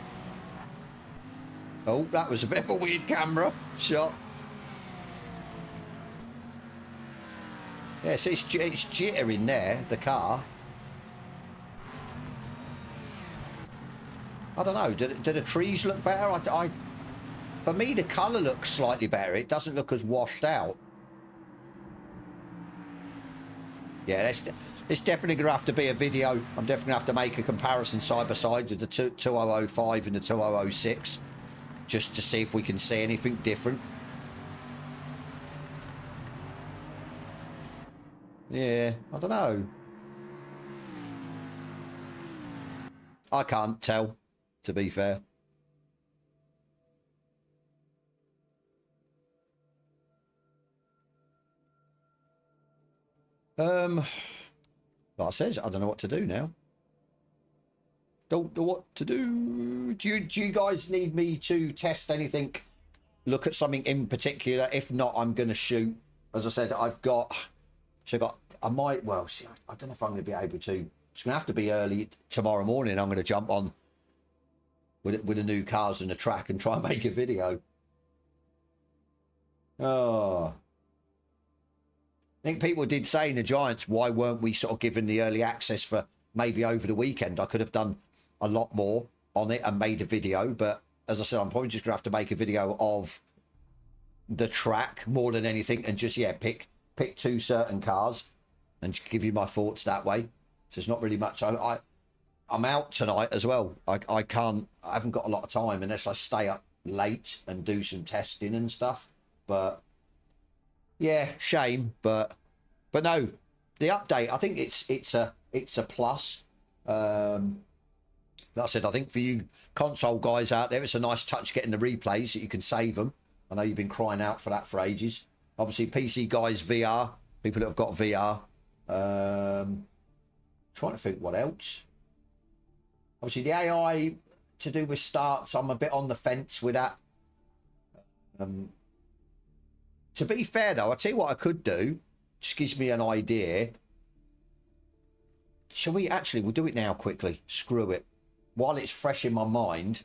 Oh, that was a bit of a weird camera shot. Yeah, so it's jittering there, the car. I don't know. Do the trees look better? For me, the colour looks slightly better. It doesn't look as washed out. Yeah, it's definitely going to have to be a video. I'm definitely going to have to make a comparison side by side with the 2005 and the 2006, just to see if we can see anything different. Yeah, I don't know. I can't tell, to be fair. Like I said, I don't know what to do now. Don't know what to do. Do you guys need me to test anything? Look at something in particular? If not, I'm going to shoot. As I said, I might, well, see, I don't know if I'm going to be able to. It's going to have to be early tomorrow morning. I'm going to jump on with the new cars and the track and try and make a video. Oh. I think people did say in the Giants, why weren't we sort of given the early access for maybe over the weekend? I could have done a lot more on it and made a video. But as I said, I'm probably just going to have to make a video of the track more than anything and just, yeah, pick two certain cars and give you my thoughts that way. So it's not really much. I'm out tonight as well. I haven't got a lot of time unless I stay up late and do some testing and stuff. But yeah, shame, but no, the update, I think it's a plus. Like I said, I think for you console guys out there, it's a nice touch getting the replays that you can save them. I know you've been crying out for that for ages. Obviously, PC guys, VR, people that have got VR. Trying to think what else. Obviously, the AI to do with starts, I'm a bit on the fence with that. To be fair, though, I'll tell you what I could do. Just gives me an idea. Shall we? Actually, we'll do it now quickly. Screw it. While it's fresh in my mind,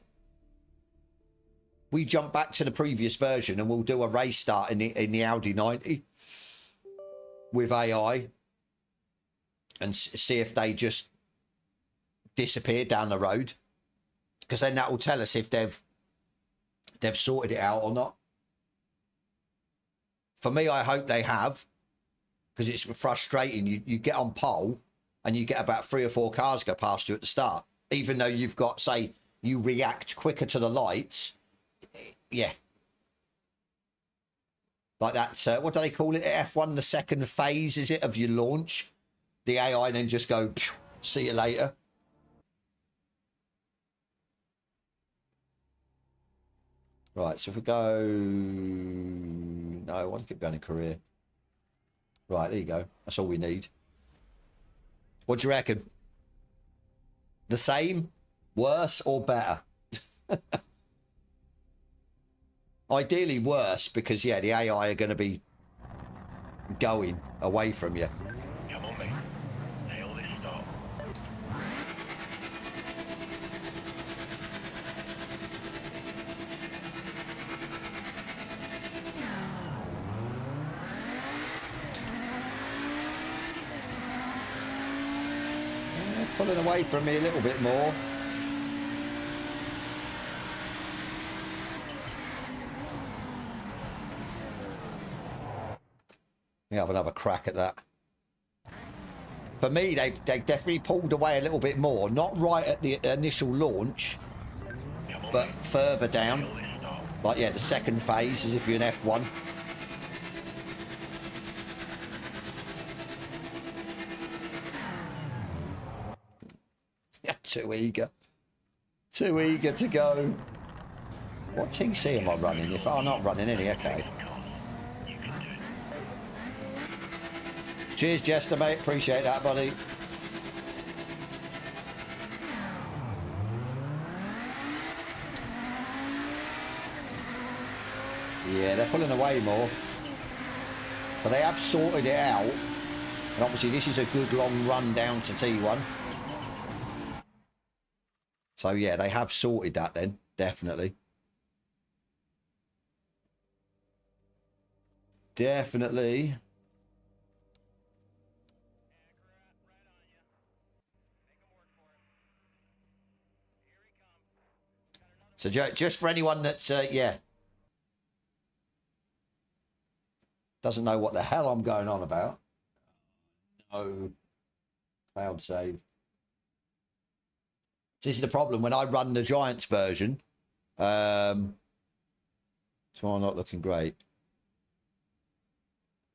we jump back to the previous version and we'll do a race start in the Audi 90 with AI and see if they just disappear down the road. Because then that will tell us if they've sorted it out or not. For me, I hope they have, because it's frustrating. You get on pole and you get about 3 or 4 cars go past you at the start, even though you've got, say, you react quicker to the lights. Yeah. Like that, what do they call it? F1, the second phase, is it, of your launch? The AI then just go, see you later. Right, so if we go... No, I want to keep going in career. Right, there you go. That's all we need. What do you reckon? The same? Worse or better? Ideally worse, because, yeah, the AI are going to be going away from you. Come on, mate. Nail this start. Pulling away from me a little bit more. We have another crack at that. For me, they definitely pulled away a little bit more. Not right at the initial launch, but further down. Like, yeah, the second phase, as if you're an F1. Too eager. Too eager to go. What TC am I running? If I'm not running any, okay. Cheers, Jester, mate. Appreciate that, buddy. Yeah, they're pulling away more. But they have sorted it out. And obviously this is a good long run down to T1. So, yeah, they have sorted that then, definitely. Definitely. So just for anyone that's, yeah, doesn't know what the hell I'm going on about. No. Cloud save. This is the problem when I run the Giants version. It's not looking great.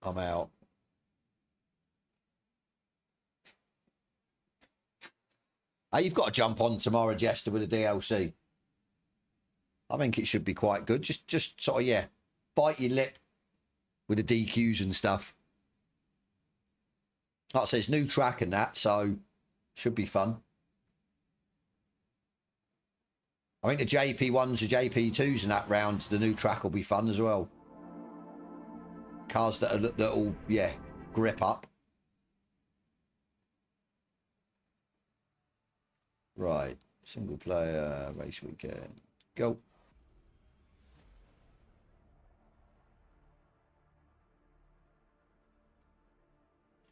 I'm out. Oh, you've got to jump on tomorrow, Jester, with a DLC. I think it should be quite good. Just sort of, yeah, bite your lip with the DQs and stuff. Like I say, it's new track and that, so should be fun. I think the JP1s, the JP2s and that round, the new track will be fun as well. Cars that'll, yeah, grip up. Right, single player race weekend. Go.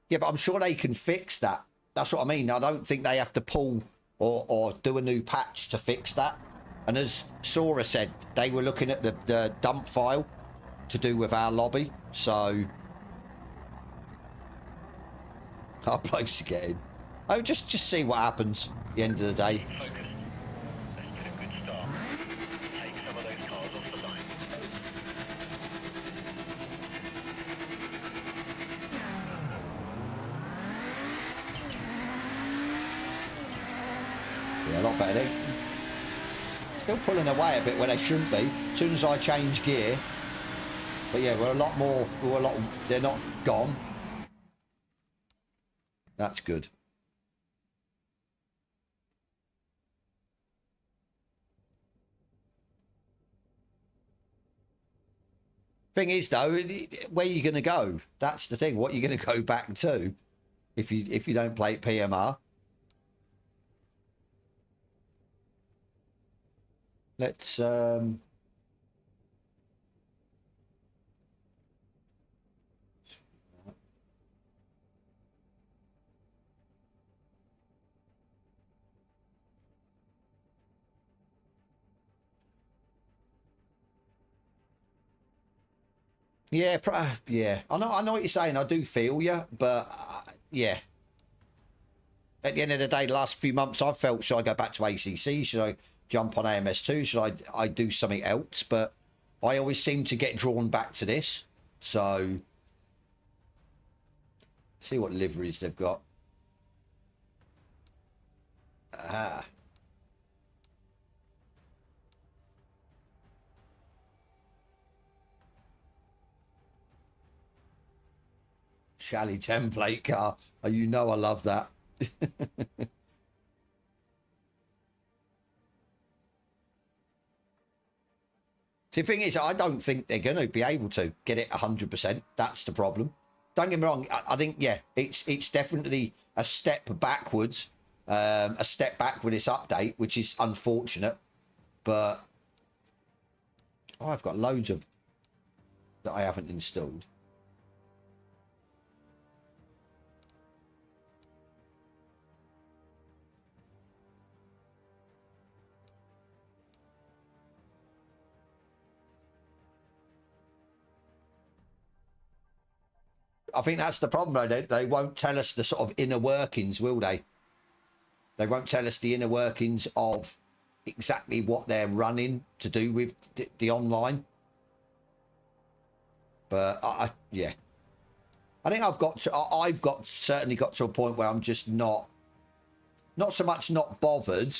Yeah, but I'm sure they can fix that. That's what I mean. I don't think they have to pull or do a new patch to fix that. And as Sora said, they were looking at the dump file to do with our lobby. So, our place to get in. Oh, just see what happens at the end of the day. Focus. Let's get a good start. Take some of those cars off the line. Yeah, a lot better. They still pulling away a bit where they shouldn't be. As soon as I change gear. But yeah, we're a lot more. They're not gone. That's good. Thing is, though, where are you going to go? That's the thing. What are you going to go back to if you don't play PMR? Let's yeah, yeah. I know what you're saying. I do feel you, but yeah. At the end of the day, the last few months, I've felt, should I go back to ACC? Should I jump on AMS2? Should I do something else? But I always seem to get drawn back to this. So, see what liveries they've got. Ah. Shally template car. Oh, you know I love that. The thing is, I don't think they're going to be able to get it 100%. That's the problem. Don't get me wrong. I think, yeah, it's definitely a step backwards. A step back with this update, which is unfortunate. But oh, I've got loads of that I haven't installed. I think that's the problem, though. They won't tell us the sort of inner workings, will they? They won't tell us the inner workings of exactly what they're running to do with the online. But yeah, I think I've certainly got to a point where I'm just not so much not bothered,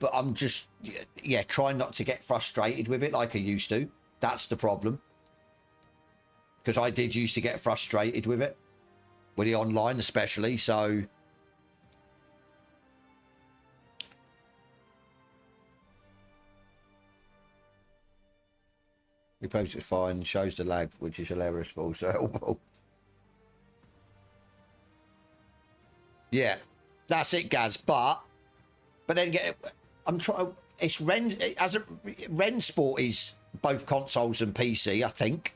but I'm just, yeah, trying not to get frustrated with it like I used to. That's the problem. Because I did used to get frustrated with it, with the online especially, so... We post it fine, shows the lag, which is hilarious, but also helpful. Yeah, that's it, Gaz. But then I'm trying. It's Ren Sport is both consoles and PC, I think.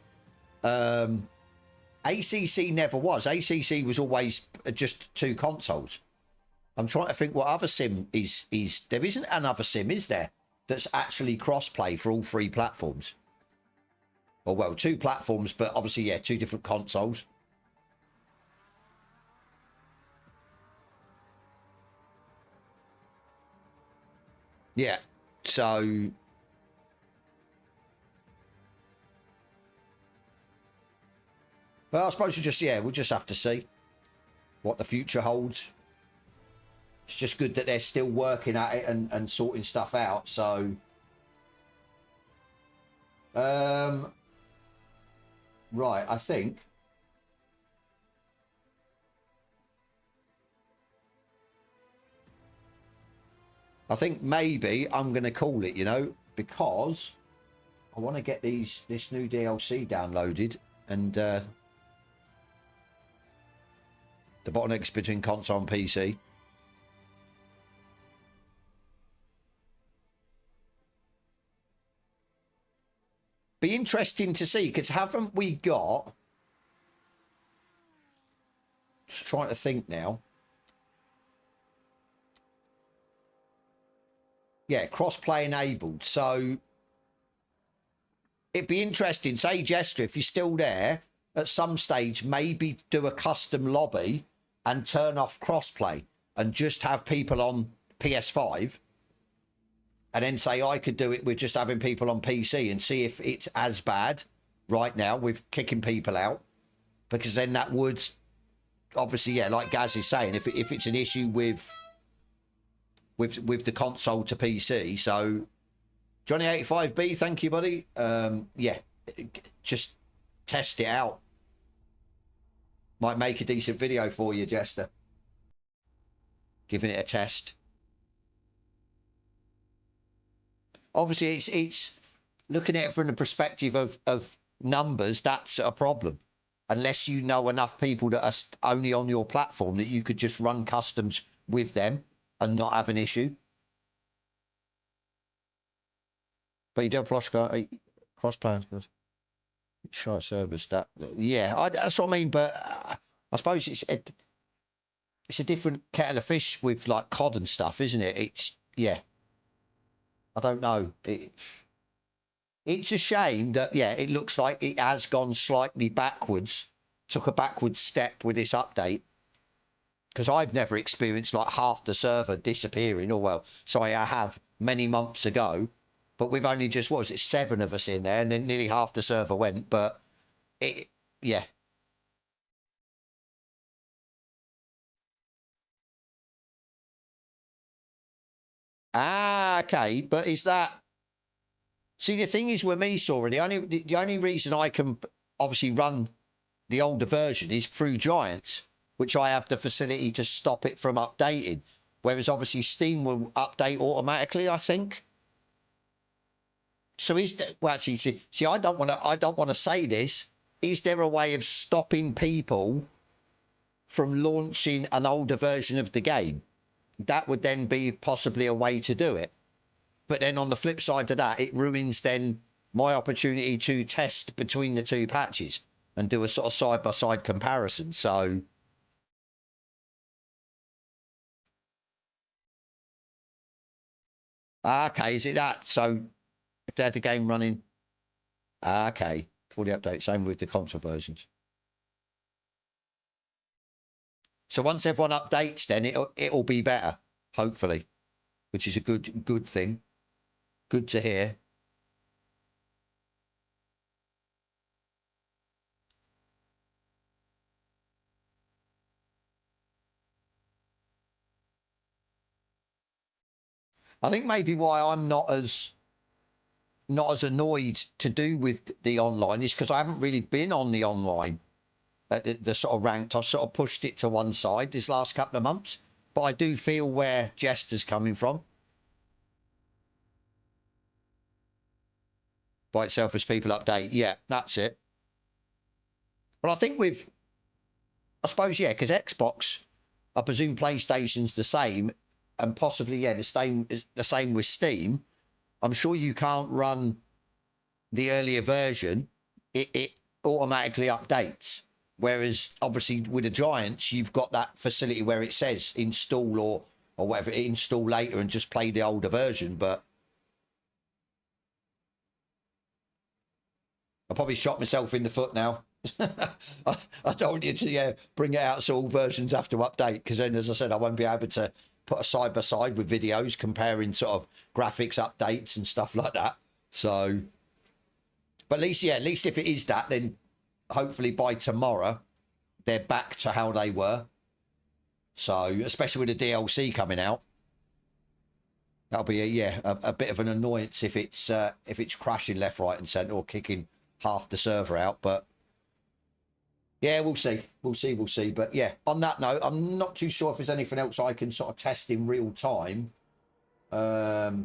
ACC never was. ACC was always just two consoles. I'm trying to think what other sim is. There isn't another sim, is there? that's actually crossplay for all 3 platforms. Or, well, 2 platforms, but obviously, yeah, 2 different consoles. Yeah, so... Well, I suppose we'll just have to see what the future holds. It's just good that they're still working at it and sorting stuff out, so... Right, I think maybe I'm going to call it, you know, because I want to get this new DLC downloaded, and the bottlenecks between console and PC. Be interesting to see, because haven't we got... Just trying to think now. Yeah, cross-play enabled. So it'd be interesting. Say, Jester, if you're still there, at some stage, maybe do a custom lobby and turn off cross-play and just have people on PS5. And then say I could do it with just having people on PC and see if it's as bad right now with kicking people out. Because then that would, obviously, yeah, like Gaz is saying, if it's an issue with the console to PC. So, Johnny85B, thank you, buddy. Yeah, just test it out. Might make a decent video for you, Jester. Giving it a test. Obviously, it's looking at it from the perspective of numbers. That's a problem. Unless you know enough people that are only on your platform that you could just run customs with them and not have an issue. But you do cross-play. Short service. That, yeah, that's what I mean. But I suppose it's a different kettle of fish with like COD and stuff, isn't it? It's, yeah. I don't know. It's a shame that, yeah, it looks like it has gone slightly backwards, took a backwards step with this update. Because I've never experienced like half the server disappearing, or well, sorry, I have many months ago, but we've only just, what was it, 7 of us in there, and then nearly half the server went, but it, yeah. Ah, okay, but is that... See, the thing is with me, Sora, the only reason I can obviously run the older version is through Giants, which I have the facility to stop it from updating. Whereas obviously Steam will update automatically, I think. So is there, well, actually, see, I don't want to say this. Is there a way of stopping people from launching an older version of the game? That would then be possibly a way to do it. But then on the flip side to that, it ruins then my opportunity to test between the 2 patches and do a sort of side-by-side comparison. So, okay, is it that? So, if they had the game running, okay, for the update, same with the console versions. So once everyone updates, then it'll be better, hopefully, which is a good thing. Good to hear. I think maybe why I'm not as annoyed to do with the online is because I haven't really been on the online at the sort of ranked. I've sort of pushed it to one side this last couple of months, but I do feel where Jester's coming from. By itself as people update. Yeah, that's it. But I think I suppose, yeah, because Xbox, I presume PlayStation's the same, and possibly, yeah, the same with Steam. I'm sure you can't run the earlier version. It automatically updates. Whereas, obviously, with the Giants, you've got that facility where it says install or whatever, install later and just play the older version. But I probably shot myself in the foot now. I don't want you to bring it out so all versions have to update, because then, as I said, I won't be able to put a side by side with videos comparing sort of graphics updates and stuff like that. So, but at least if it is that, then hopefully by tomorrow they're back to how they were. So, especially with the DLC coming out, that'll be a bit of an annoyance if it's crashing left, right, and centre, or kicking half the server out. But yeah, we'll see. But yeah, on that note, I'm not too sure if there's anything else I can sort of test in real time. Like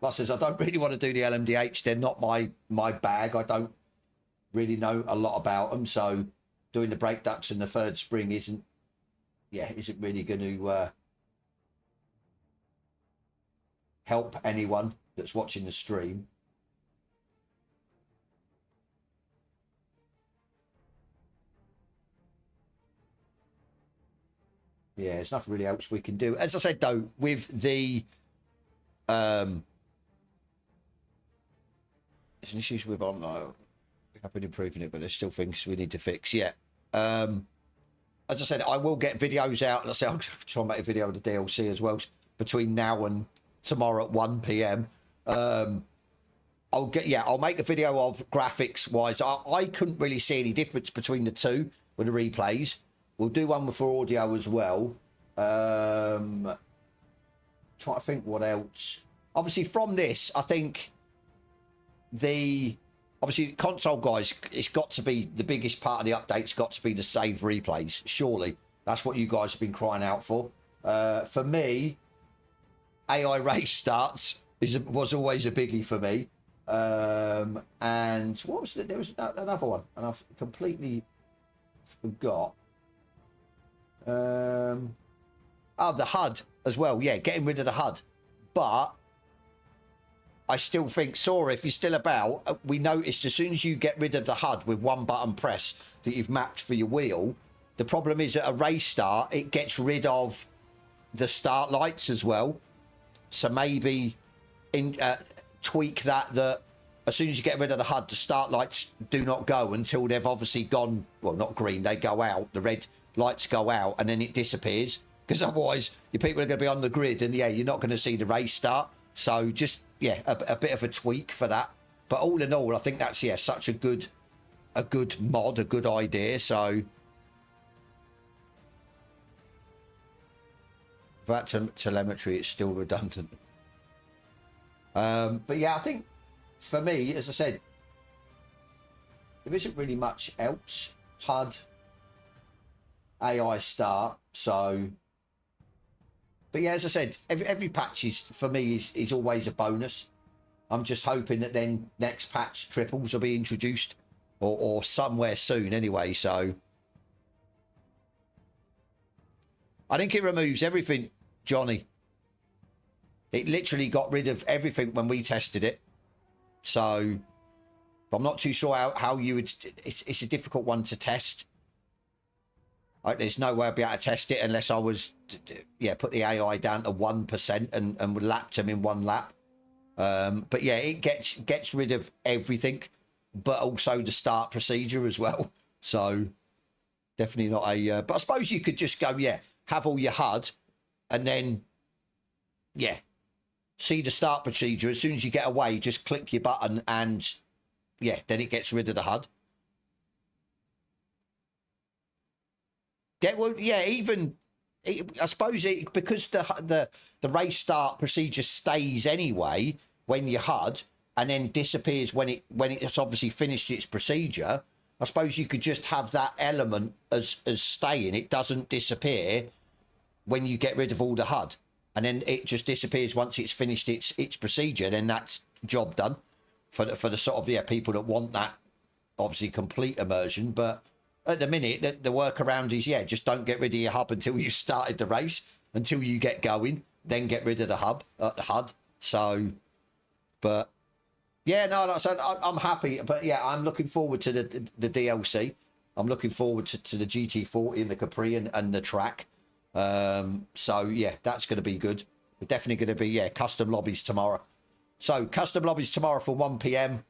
I said, I don't really want to do the LMDH. They're not my bag. I don't really know a lot about them. So doing the brake ducts and the third spring isn't really going to help anyone that's watching the stream. Yeah, there's nothing really else we can do. As I said, though, with the there's an issues with I've been improving it, but there's still things we need to fix. Yeah. As I said, I will get videos out. Let's say I'll try and make a video of the DLC as well between now and tomorrow at 1 p.m. I'll make a video of graphics wise. I couldn't really see any difference between the two with the replays. We'll do one for audio as well. Try to think what else. Obviously, from this, I think obviously console guys, it's got to be the biggest part of the update's got to be the save replays. Surely that's what you guys have been crying out for. For me, AI race starts was always a biggie for me. And what was it? There was another one, and I've completely forgot. The HUD as well. Yeah, getting rid of the HUD. But I still think, Sora, if you're still about, we noticed as soon as you get rid of the HUD with one button press that you've mapped for your wheel, the problem is at a race start, it gets rid of the start lights as well. So maybe tweak that as soon as you get rid of the HUD, the start lights do not go until they've obviously gone, well, not green, they go out, the red lights go out, and then it disappears, because otherwise your people are going to be on the grid, and you're not going to see the race start. So just a bit of a tweak for that. But all in all, I think that's such a good mod, a good idea. So that telemetry, it's still redundant. But yeah, I think for me, as I said, there isn't really much else. HUD, AI start. So, but yeah, as I said, every patch for me is always a bonus. I'm just hoping that then next patch triples will be introduced, or somewhere soon anyway. So I think it removes everything, Johnny. It literally got rid of everything when we tested it. So I'm not too sure how you would. It's a difficult one to test. There's no way I'd be able to test it unless I was, put the AI down to 1% and would lap them in one lap. But yeah, it gets rid of everything, but also the start procedure as well. So definitely not a. But I suppose you could just go, have all your HUD, and then see the start procedure. As soon as you get away, just click your button, and then it gets rid of the HUD. I suppose because the race start procedure stays anyway when you HUD, and then disappears when it's obviously finished its procedure. I suppose you could just have that element as staying. It doesn't disappear when you get rid of all the HUD, and then it just disappears once it's finished its procedure. Then that's job done for the sort of people that want that obviously complete immersion. But at the minute, the workaround is, just don't get rid of your hub until you've started the race, until you get going, then get rid of the HUD. So, but like I said, I'm happy. But I'm looking forward to the DLC. I'm looking forward to the GT40 and the Capri and the track. So that's going to be good. We're definitely going to be custom lobbies tomorrow. So custom lobbies tomorrow for 1 p.m.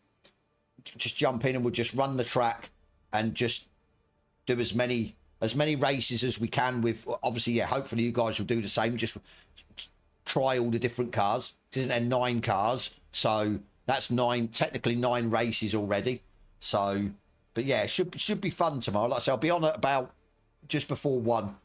just jump in and we'll just run the track and just do as many races as we can with, obviously, yeah, hopefully you guys will do the same. Just try all the different cars. Isn't there 9 cars? So that's technically 9 races already. So, but yeah, it should be fun tomorrow. Like I said, I'll be on at about just before 1.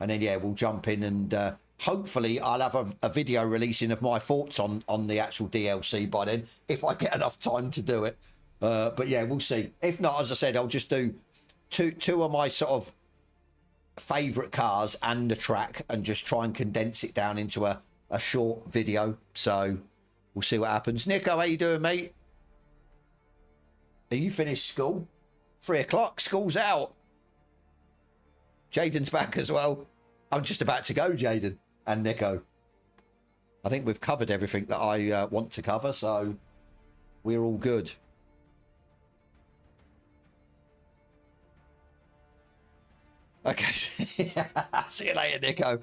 And then, yeah, we'll jump in and hopefully I'll have a video releasing of my thoughts on the actual DLC by then, if I get enough time to do it. But yeah, we'll see. If not, as I said, I'll just do two of my sort of favourite cars and the track and just try and condense it down into a short video. So we'll see what happens. Nico, how you doing, mate? Are you finished school? 3 o'clock, school's out. Jaden's back as well. I'm just about to go, Jaden and Nico. I think we've covered everything that I want to cover, so we're all good. Okay. See you later, Nico.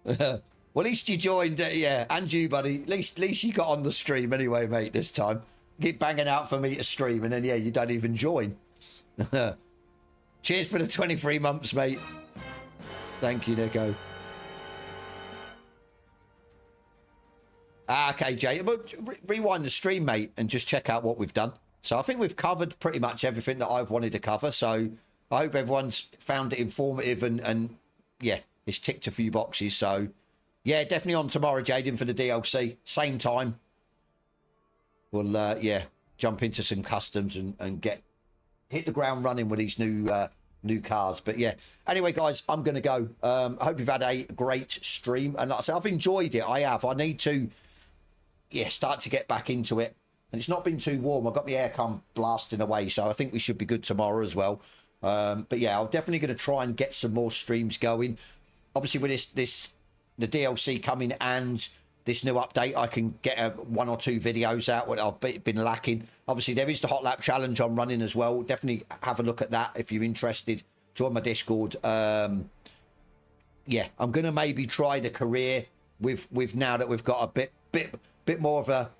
Well, at least you joined, yeah, and you, buddy. At least you got on the stream anyway, mate, this time. Keep banging out for me to stream, and then, yeah, you don't even join. Cheers for the 23 months, mate. Thank you, Nico. Okay, Jay, but rewind the stream, mate, and just check out what we've done. So I think we've covered pretty much everything that I've wanted to cover. So I hope everyone's found it informative and yeah, it's ticked a few boxes. So yeah, definitely on tomorrow, Jaden, for the DLC. Same time. We'll, yeah, jump into some customs and hit the ground running with these new cars. But yeah, anyway, guys, I'm going to go. I hope you've had a great stream. And like I said, I've enjoyed it. I have. I need to, yeah, start to get back into it. And it's not been too warm. I've got the aircon blasting away. So I think we should be good tomorrow as well. But yeah, I'm definitely going to try and get some more streams going. Obviously, with the DLC coming and this new update, I can get 1 or 2 videos out what I've been lacking. Obviously, there is the Hot Lap Challenge I'm running as well. Definitely have a look at that if you're interested. Join my Discord. Yeah, I'm going to maybe try the career with now that we've got a bit more of a,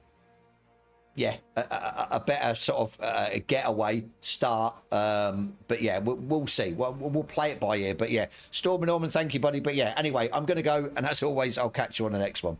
yeah, a better sort of getaway start. But yeah, we'll see. We'll play it by ear. But yeah, Storm and Norman, thank you, buddy. But yeah, anyway, I'm going to go. And as always, I'll catch you on the next one.